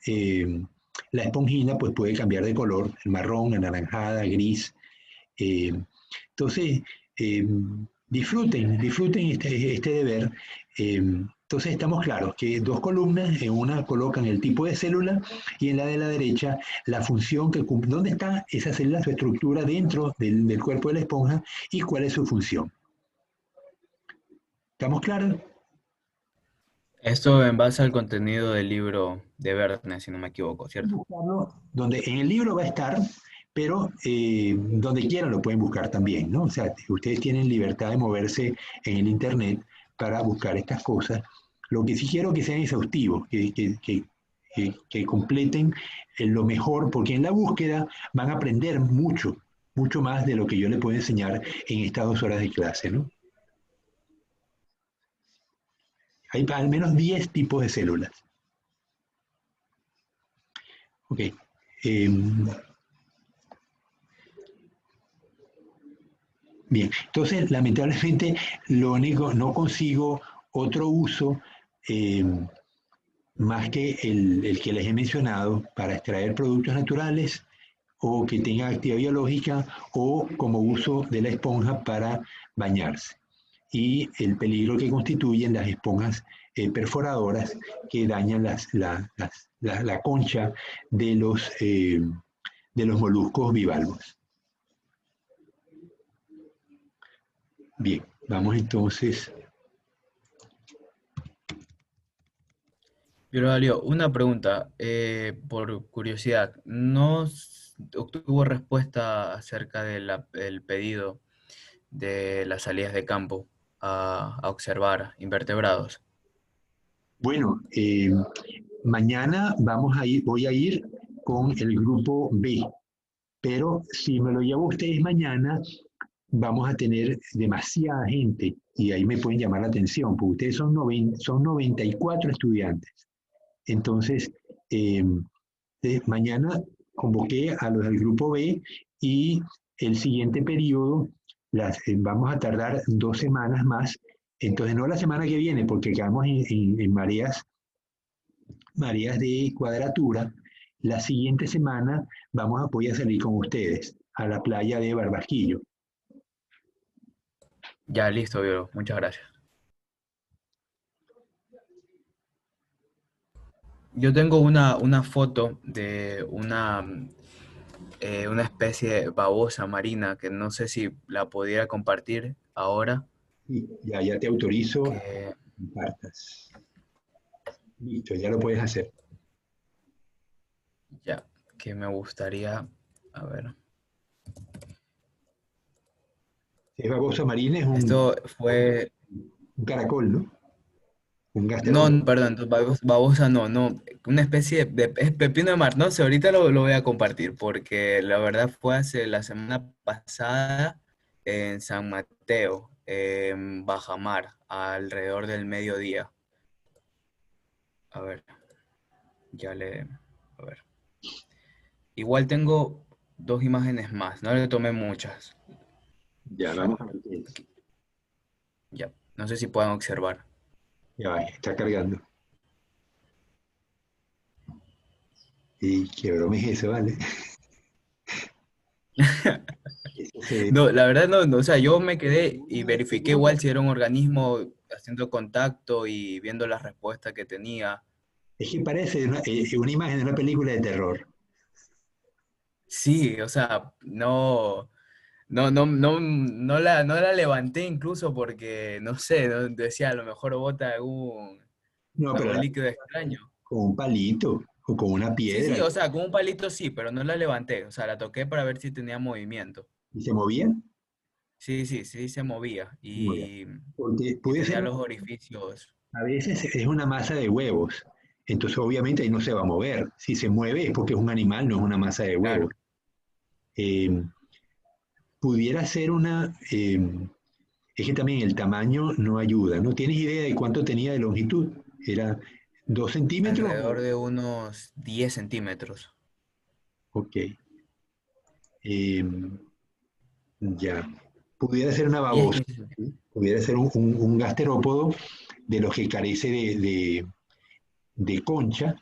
la esponjina pues puede cambiar de color, el marrón, anaranjada, gris. Eh, entonces, disfruten este deber. Entonces estamos claros que dos columnas, en una colocan el tipo de célula y en la de la derecha la función que cumple, dónde está esa célula, su estructura dentro del cuerpo de la esponja y cuál es su función. ¿Estamos claros? Esto en base al contenido del libro de Verne, si no me equivoco, ¿cierto? Buscarlo donde en el libro va a estar, pero donde quieran lo pueden buscar también, ¿no? O sea, ustedes tienen libertad de moverse en el Internet para buscar estas cosas. Lo que sí quiero que sean exhaustivos, que completen lo mejor, porque en la búsqueda van a aprender mucho, mucho más de lo que yo les puedo enseñar en estas 2 horas de clase, ¿no? Hay al menos 10 tipos de células. Ok. Bien, entonces lamentablemente lo único, no consigo otro uso más que el que les he mencionado para extraer productos naturales o que tenga actividad biológica o como uso de la esponja para bañarse. Y el peligro que constituyen las esponjas perforadoras que dañan la concha de los moluscos bivalvos. Bien, vamos entonces. Pero Dalio, una pregunta, por curiosidad, ¿no obtuvo respuesta acerca del pedido de las salidas de campo a observar invertebrados? Bueno, mañana voy a ir con el grupo B, pero si me lo llevo ustedes mañana, vamos a tener demasiada gente y ahí me pueden llamar la atención, porque ustedes son 94 estudiantes. Entonces, mañana convoqué a los del grupo B y el siguiente periodo vamos a tardar 2 semanas más. Entonces, no la semana que viene, porque quedamos en mareas de cuadratura. La siguiente semana voy a salir con ustedes a la playa de Barbasquillo. Ya, listo, Violo. Muchas gracias. Yo tengo una foto de una especie de babosa marina que no sé si la pudiera compartir ahora. Sí, ya te autorizo Que, a que compartas. Listo, ya lo puedes hacer. ya, que me gustaría, a ver. Es babosa marina, es Esto fue, un caracol, ¿no? Un no, gasterópodo. perdón, babosa no, una especie es pepino de mar, no sé, ahorita lo voy a compartir, porque la verdad fue hace la semana pasada en San Mateo, en Bajamar, alrededor del mediodía. A ver, a ver. Igual tengo 2 imágenes más, no le tomé muchas. Ya, vamos a ver qué es. Aquí. Ya, no sé si pueden observar. Ya va, está cargando. Y qué broma es eso, ¿vale? Eso No, la verdad no, o sea, yo me quedé y verifiqué igual si era un organismo haciendo contacto y viendo las respuestas que tenía. es que parece una imagen de una película de terror. Sí, o sea, no la levanté incluso porque, no sé, decía a lo mejor bota No, pero algún líquido extraño. con un palito o con una Sí, piedra. sí, o sea, con un palito sí, pero no la levanté, o sea, la toqué para ver si tenía movimiento. ¿Y se movían? Sí, sí, sí se movía Porque y puede tenía ser, los orificios. a veces es una masa de huevos. Entonces, obviamente, ahí no se va a mover. Si se mueve es porque es un animal, no es una masa de Claro. huevos. Eh, pudiera ser es que también el tamaño no ayuda. ¿No tienes idea de cuánto tenía de longitud? ¿Era 2 centímetros? Alrededor de unos 10 centímetros. Ok. Eh, ya. Pudiera ser una 10, babosa. 15 centímetros. ¿Sí? Pudiera ser un gasterópodo de los que carece de concha.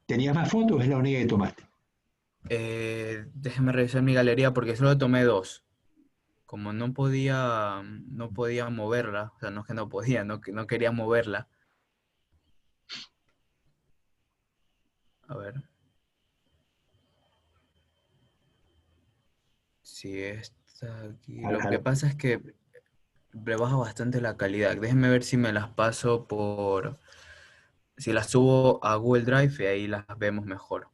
¿Tenías más fotos o es la única que tomaste? Déjeme revisar mi galería porque solo tomé 2. Como no podía moverla, o sea, no es que no podía, no quería moverla. A ver. Si está aquí. Al- Lo que al- pasa es que le baja bastante la calidad. Déjenme ver si me las paso si las subo a Google Drive y ahí las vemos mejor.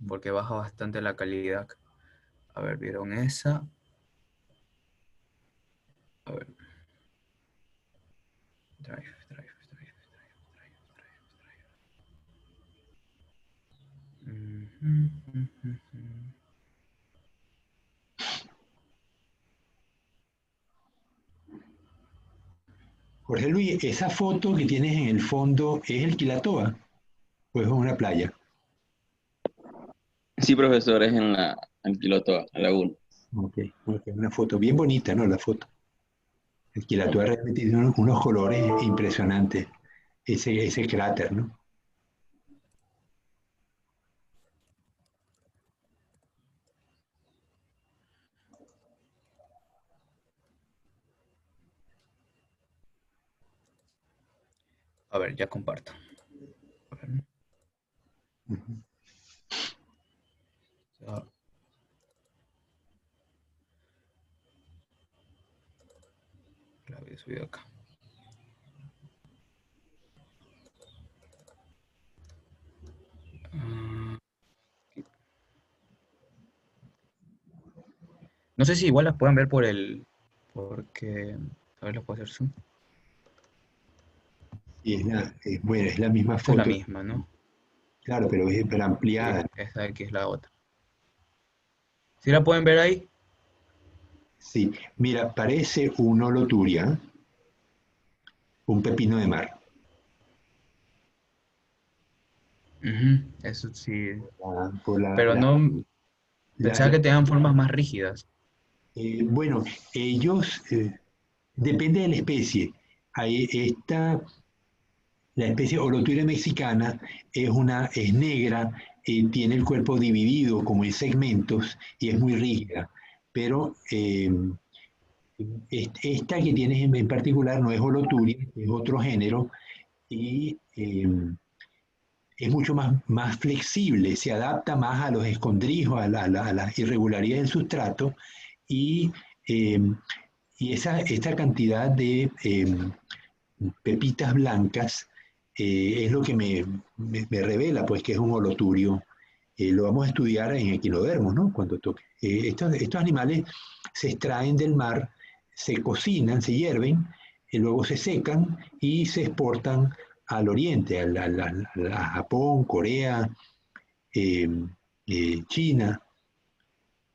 Porque baja bastante la calidad. A ver, ¿vieron esa? A ver. Drive. Ujú, ujú, ujú. Jorge Luis, esa foto que tienes en el fondo, ¿es el Quilatoa o es una playa? Sí, profesor, es en la Anquilotoa, en la laguna. Ok, una foto bien bonita, ¿no? La foto. El Quilatoa realmente tiene unos colores impresionantes, ese cráter, ¿no? A ver, ya comparto. A ver. Ujú. Ah, la había subido acá. Ah, no sé si igual las pueden ver porque, a ver, los puedo hacer zoom. Y bueno, es la misma Esta es la foto, misma, ¿no? claro, pero Sí, ampliada. esta de aquí es la otra. ¿Sí la pueden ver ahí? Sí, mira, parece un holoturia, un pepino de mar. Ujú, eso sí. Por Pero no, la- pensaba la- que tenían formas más rígidas. bueno, ellos, depende de la especie. La especie Holoturia mexicana es negra, tiene el cuerpo dividido como en segmentos y es muy rígida. Pero esta que tienes en particular no es Holoturia, es otro género y es mucho más flexible, se adapta más a los escondrijos, a las irregularidades del sustrato y, eh, y esta cantidad de pepitas blancas es lo que me revela pues que es un holoturio. Lo vamos a estudiar en equinodermos, ¿no? Cuando toque. Estos animales se extraen del mar, se cocinan, se hierven, luego se secan y se exportan al oriente, a Japón, Corea, eh, China,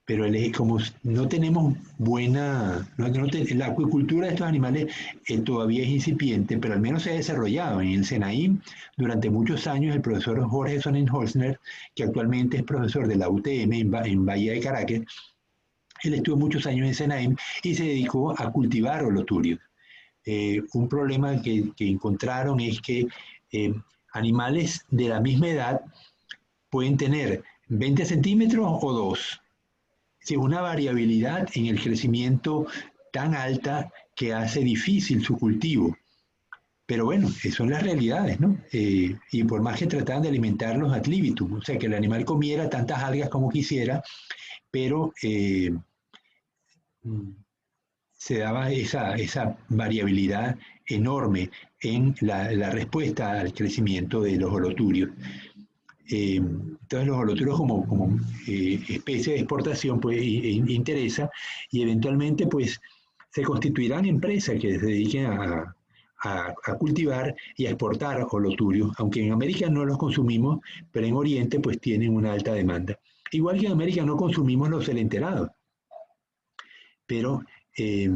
pero como no tenemos la acuicultura de estos animales todavía es incipiente, pero al menos se ha desarrollado. En el SENAIM, durante muchos años, el profesor Jorge Sonnenholzner, que actualmente es profesor de la UTM en Bahía de Caracas, él estuvo muchos años en SENAIM y se dedicó a cultivar holoturios. Un problema que encontraron es que eh, animales de la misma edad pueden tener 20 centímetros o 2. Sí, una variabilidad en el crecimiento tan alta que hace difícil su cultivo. Pero bueno, son las realidades, ¿no? Y por más que trataban de alimentarlos ad libitum, o sea, que el animal comiera tantas algas como quisiera, pero se daba esa variabilidad enorme en la respuesta al crecimiento de los holoturios. Entonces los holoturios como especie de exportación pues interesa y eventualmente pues se constituirán empresas que se dediquen a cultivar y a exportar holoturios, aunque en América no los consumimos, pero en Oriente pues tienen una alta demanda. Igual que en América no consumimos los celenterados, pero eh,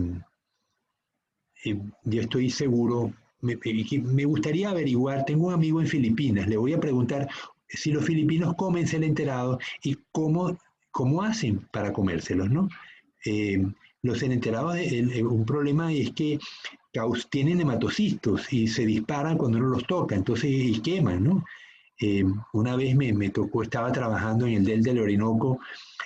yo estoy seguro, me gustaría averiguar, tengo un amigo en Filipinas, le voy a preguntar si los filipinos comen celenterados y cómo hacen para comérselos, ¿no? Eh, los celenterados, un problema es que tienen hematocistos y se disparan cuando uno los toca, entonces y queman, ¿no? Una vez me tocó, estaba trabajando en el delta del Orinoco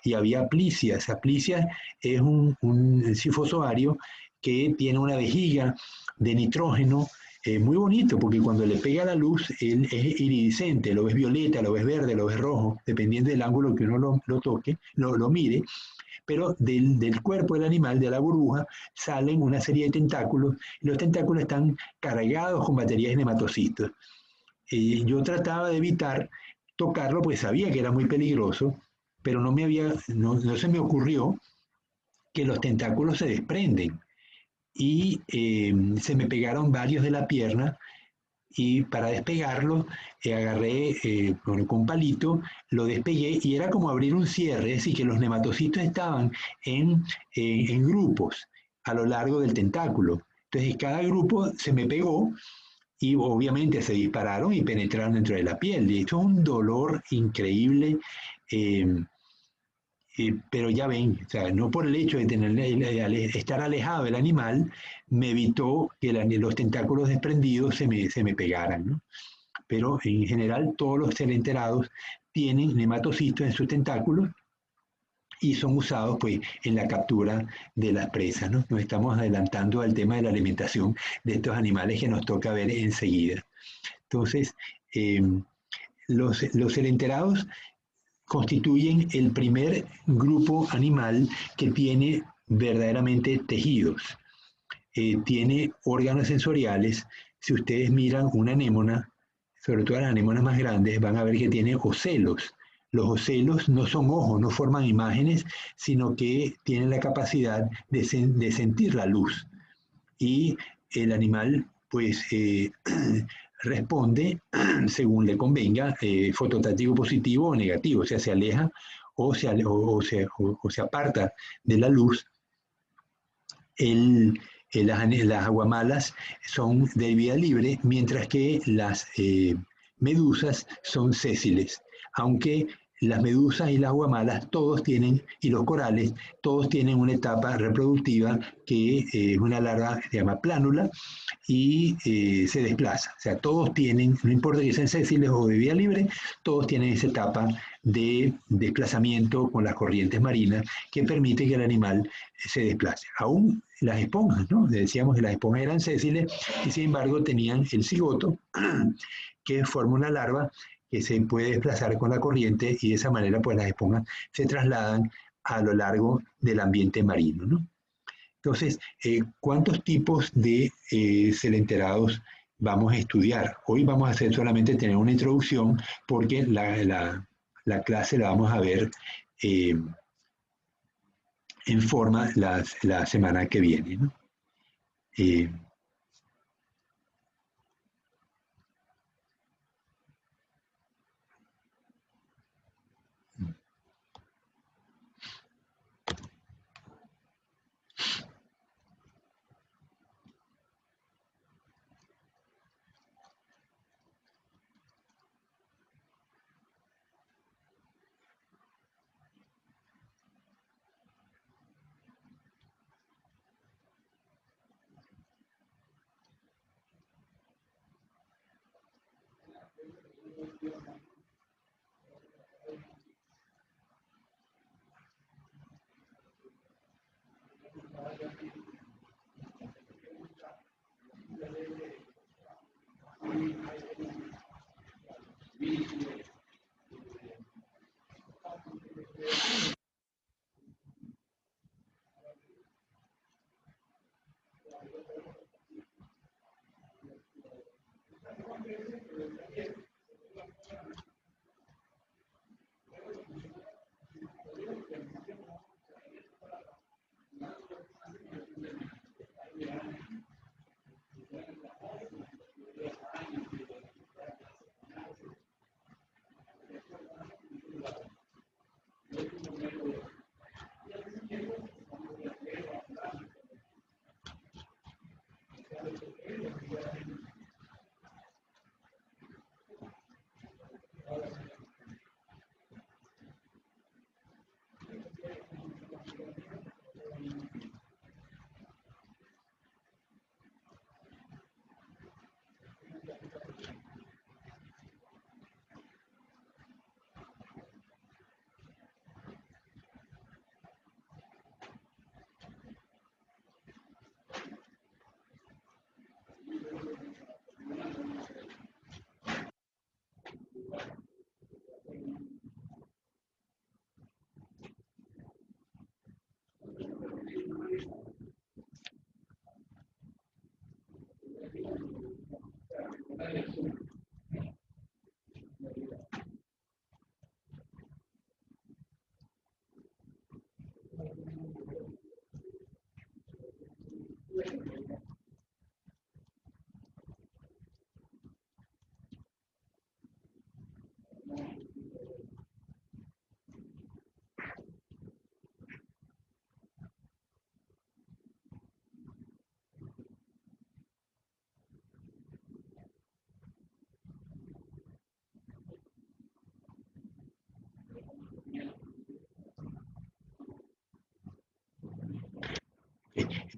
y había plicias. Aplicias es un sifozoario que tiene una vejiga de nitrógeno muy bonito, porque cuando le pega la luz, él es iridiscente, lo ves violeta, lo ves verde, lo ves rojo, dependiendo del ángulo que uno lo toque, lo mire, pero del cuerpo del animal, de la burbuja, salen una serie de tentáculos, y los tentáculos están cargados con baterías de nematocitos. Yo trataba de evitar tocarlo, pues sabía que era muy peligroso, pero no se me ocurrió que los tentáculos se desprenden y se me pegaron varios de la pierna y para despegarlo agarré con un palito, lo despegué y era como abrir un cierre, es decir, que los nematocitos estaban en grupos a lo largo del tentáculo. Entonces cada grupo se me pegó y obviamente se dispararon y penetraron dentro de la piel. Y esto es un dolor increíble. Pero ya ven, o sea, no por el hecho de estar alejado del animal, me evitó que los tentáculos desprendidos se me pegaran, ¿no? Pero en general todos los celenterados tienen nematocitos en sus tentáculos y son usados pues en la captura de las presas, ¿no? Nos estamos adelantando al tema de la alimentación de estos animales que nos toca ver enseguida. Entonces, los celenterados constituyen el primer grupo animal que tiene verdaderamente tejidos. Tiene órganos sensoriales. Si ustedes miran una anémona, sobre todo las anémonas más grandes, van a ver que tiene ocelos. Los ocelos no son ojos, no forman imágenes, sino que tienen la capacidad de sentir la luz. Y el animal, pues, responde según le convenga, fototáctico positivo o negativo, o sea, se aleja o se aparta de la luz. Las aguamalas son de vida libre, mientras que las medusas son sésiles, aunque las medusas y las aguamalas todos tienen, y los corales, todos tienen una etapa reproductiva que es una larva que se llama plánula y se desplaza. O sea, todos tienen, no importa que sean sésiles o de vida libre, todos tienen esa etapa de desplazamiento con las corrientes marinas que permite que el animal se desplace. Aún las esponjas, ¿no? Decíamos que las esponjas eran sésiles y sin embargo tenían el cigoto que forma una larva que se puede desplazar con la corriente y de esa manera pues las esponjas se trasladan a lo largo del ambiente marino, ¿no? Entonces, ¿cuántos tipos de celenterados vamos a estudiar? Hoy vamos a hacer solamente tener una introducción porque la clase la vamos a ver en forma la semana que viene, ¿no?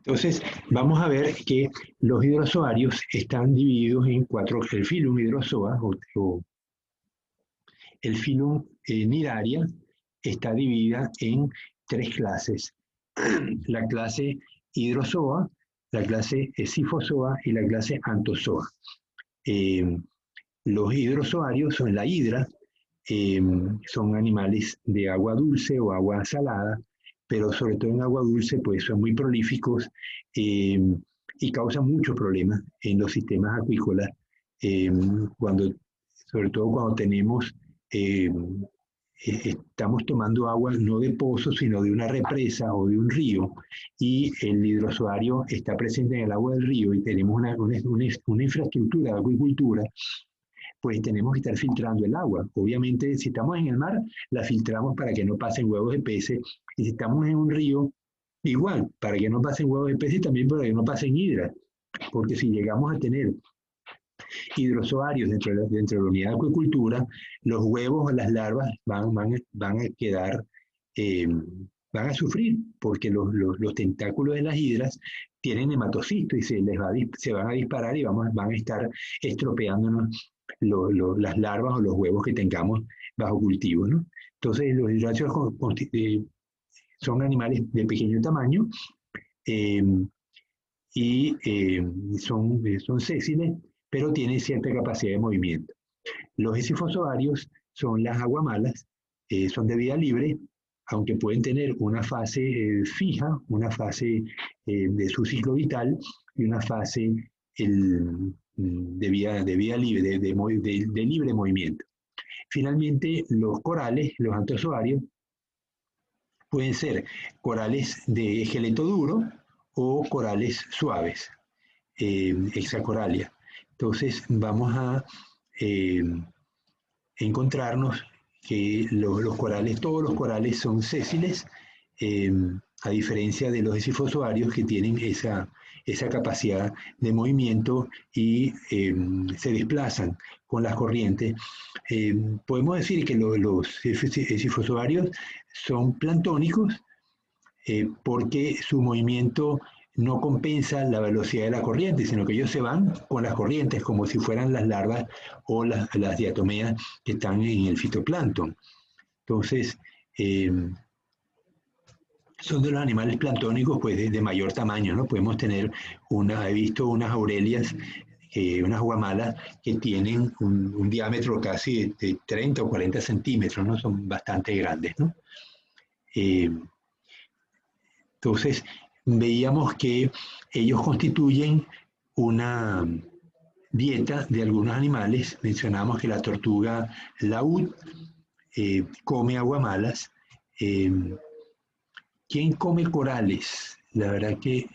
Entonces, vamos a ver que los hidrozoarios están divididos en cuatro, el filum hidrozoa, o el filum Cnidaria, está dividida en tres clases. La clase hidrozoa, la clase Scyphozoa y la clase Anthozoa. Los hidrozoarios son la hidra, son animales de agua dulce o agua salada, pero sobre todo en agua dulce, pues son muy prolíficos y causan muchos problemas en los sistemas acuícolas, sobre todo cuando tenemos, estamos tomando agua no de pozos, sino de una represa o de un río, y el hidrozoario está presente en el agua del río y tenemos una infraestructura de acuicultura, pues tenemos que estar filtrando el agua. Obviamente, si estamos en el mar, la filtramos para que no pasen huevos de peces, y si estamos en un río, igual, para que no pasen huevos de peces y también para que no pasen hidras, porque si llegamos a tener hidrozoarios dentro de la unidad de acuicultura, los huevos o las larvas van a quedar, van a sufrir, porque los tentáculos de las hidras tienen hematocistos y se van a disparar y van a estar estropeándonos las larvas o los huevos que tengamos bajo cultivo, ¿no? Entonces, los hidrozoarios son animales de pequeño tamaño y son sésiles, pero tienen cierta capacidad de movimiento. Los escifozoarios son las aguamalas, son de vida libre, aunque pueden tener una fase fija, una fase de su ciclo vital y una fase de vida libre, de libre movimiento. Finalmente, los corales, los anthozoarios, pueden ser corales de esqueleto duro o corales suaves, hexacoralia. Entonces vamos a encontrarnos que todos los corales son sésiles, a diferencia de los escifozoarios que tienen esa capacidad de movimiento y se desplazan con las corrientes. Podemos decir que los escifozoarios son planctónicos porque su movimiento no compensa la velocidad de la corriente, sino que ellos se van con las corrientes como si fueran las larvas o las diatomeas que están en el fitoplancton. Entonces, son de los animales planctónicos pues, de mayor tamaño, ¿no? Podemos tener he visto unas aurelias, unas guamalas que tienen un diámetro casi de 30 o 40 centímetros, ¿no? Son bastante grandes, ¿no? Entonces, veíamos que ellos constituyen una dieta de algunos animales. Mencionamos que la tortuga laúd come aguamalas. ¿Quién come corales? La verdad que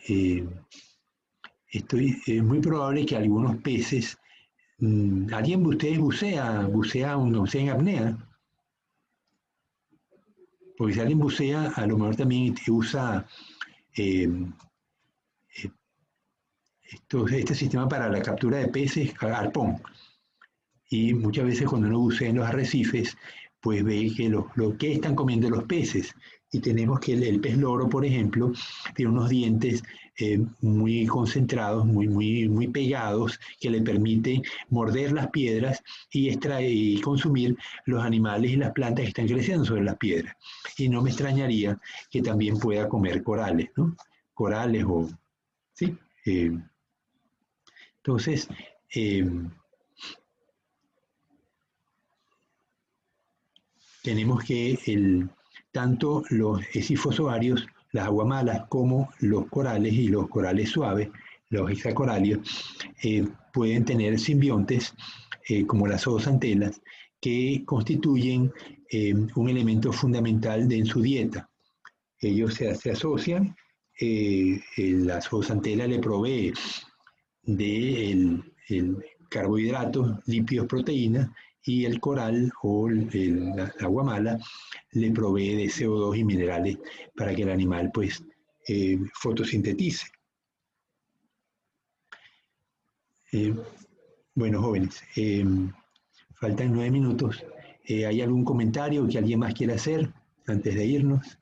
es muy probable que algunos peces, ¿alguien de ustedes bucea en apnea? Porque si alguien bucea, a lo mejor también usa este sistema para la captura de peces, arpón. Y muchas veces cuando uno bucea en los arrecifes, pues ve que que están comiendo los peces. Y tenemos que el pez loro, por ejemplo, tiene unos dientes muy concentrados, muy pegados, que le permiten morder las piedras y extraer y consumir los animales y las plantas que están creciendo sobre las piedras. Y no me extrañaría que también pueda comer corales, ¿no? Corales ¿sí? Entonces, tenemos que tanto los escifozoarios, las aguamalas, como los corales y los corales suaves, los hexacoralios, pueden tener simbiontes como las zooxantelas, que constituyen un elemento fundamental en su dieta. Ellos se asocian, la zooxantela le provee de carbohidratos, lípidos, proteínas, y el coral o la aguamala le provee de CO2 y minerales para que el animal pues fotosintetice. Bueno, jóvenes, faltan 9 minutos. ¿Hay algún comentario que alguien más quiera hacer antes de irnos?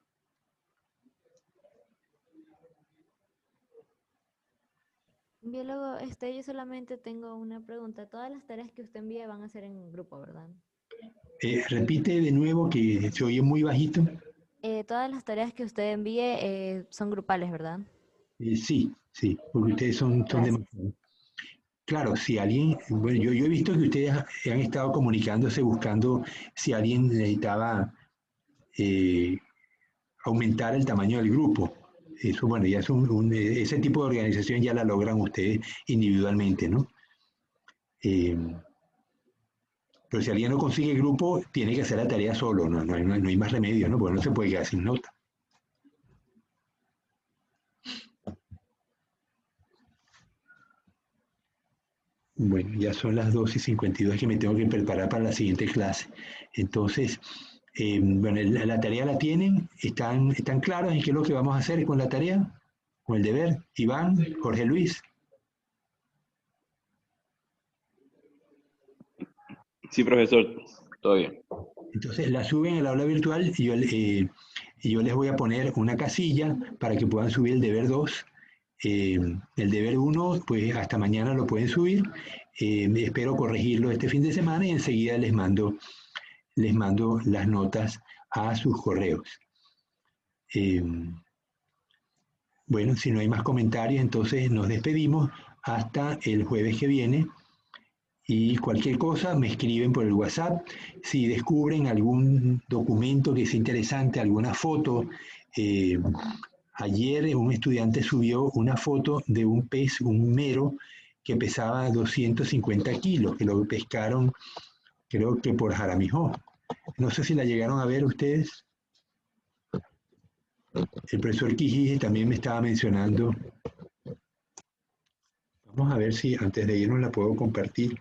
Biólogo, yo solamente tengo una pregunta. Todas las tareas que usted envíe van a ser en grupo, ¿verdad? Repite de nuevo que se oye muy bajito. Todas las tareas que usted envíe son grupales, ¿verdad? Sí, sí, porque ustedes son Gracias. demasiados. Claro, si alguien, bueno, yo he visto que ustedes han estado comunicándose buscando si alguien necesitaba eh, aumentar el tamaño del grupo. Eso, bueno, ya es ese tipo de organización ya la logran ustedes individualmente, ¿no? Eh, pero si alguien no consigue grupo, tiene que hacer la tarea solo, no hay más remedio, ¿no? Porque no se puede quedar sin nota. Bueno, ya son las 2:52 que me tengo que preparar para la siguiente clase. Entonces, bueno, la tarea la tienen, están claros en qué es lo que vamos a hacer con la tarea, con el deber. Iván, Jorge Luis. Sí, profesor, todo bien. Entonces, la suben al aula virtual y yo les voy a poner una casilla para que puedan subir el deber 2. El deber 1, pues hasta mañana lo pueden subir. Espero corregirlo este fin de semana y enseguida les mando las notas a sus correos. Bueno, si no hay más comentarios, entonces nos despedimos hasta el jueves que viene. Y cualquier cosa me escriben por el WhatsApp. Si descubren algún documento que es interesante, alguna foto. Ayer un estudiante subió una foto de un pez, un mero, que pesaba 250 kilos, que lo pescaron, creo que por Jaramijó. No sé si la llegaron a ver ustedes. El profesor Quijije también me estaba mencionando. Vamos a ver si antes de irnos la puedo compartir.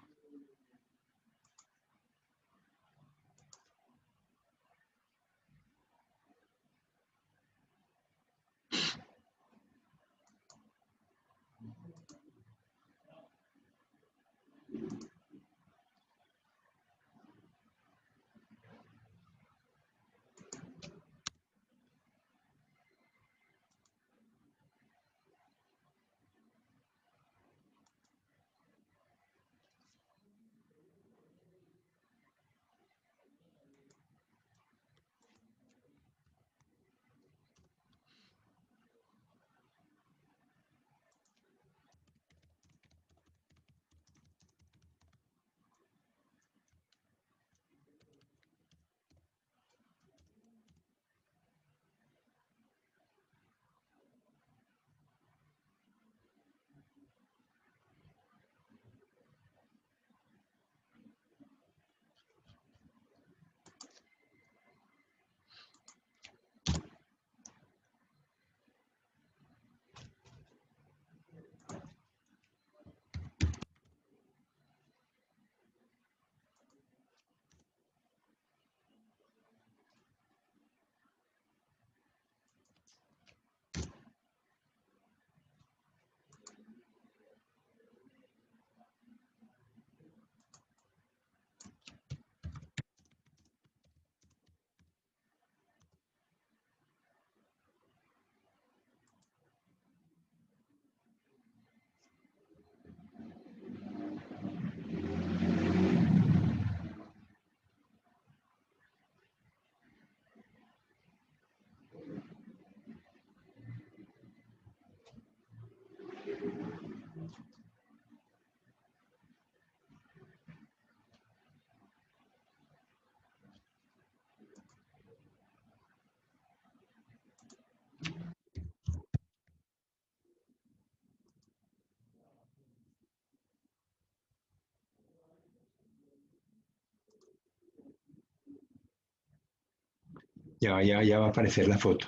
Ya va a aparecer la foto.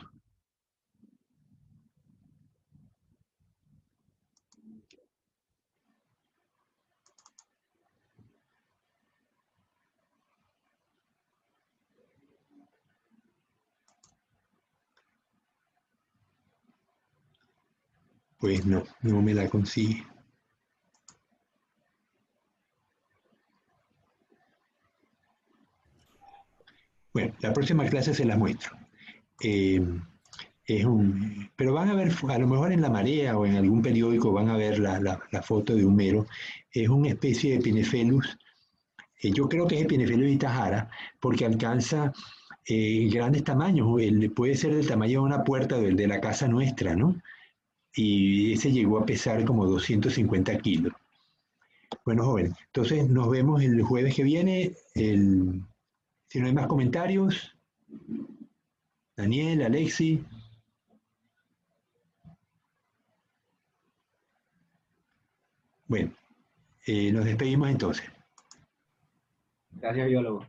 Pues no me la consigue. Bueno, la próxima clase se la muestro. Pero van a ver, a lo mejor en La Marea o en algún periódico van a ver la foto de un mero. Es una especie de Pinephelus. Yo creo que es el Pinephelus itajara, porque alcanza grandes tamaños. Puede ser del tamaño de una puerta de la casa nuestra, ¿no? Y ese llegó a pesar como 250 kilos. Bueno, joven, entonces nos vemos el jueves que viene. Si no hay más comentarios, Daniel, Alexi. Bueno, nos despedimos entonces. Gracias, biólogo.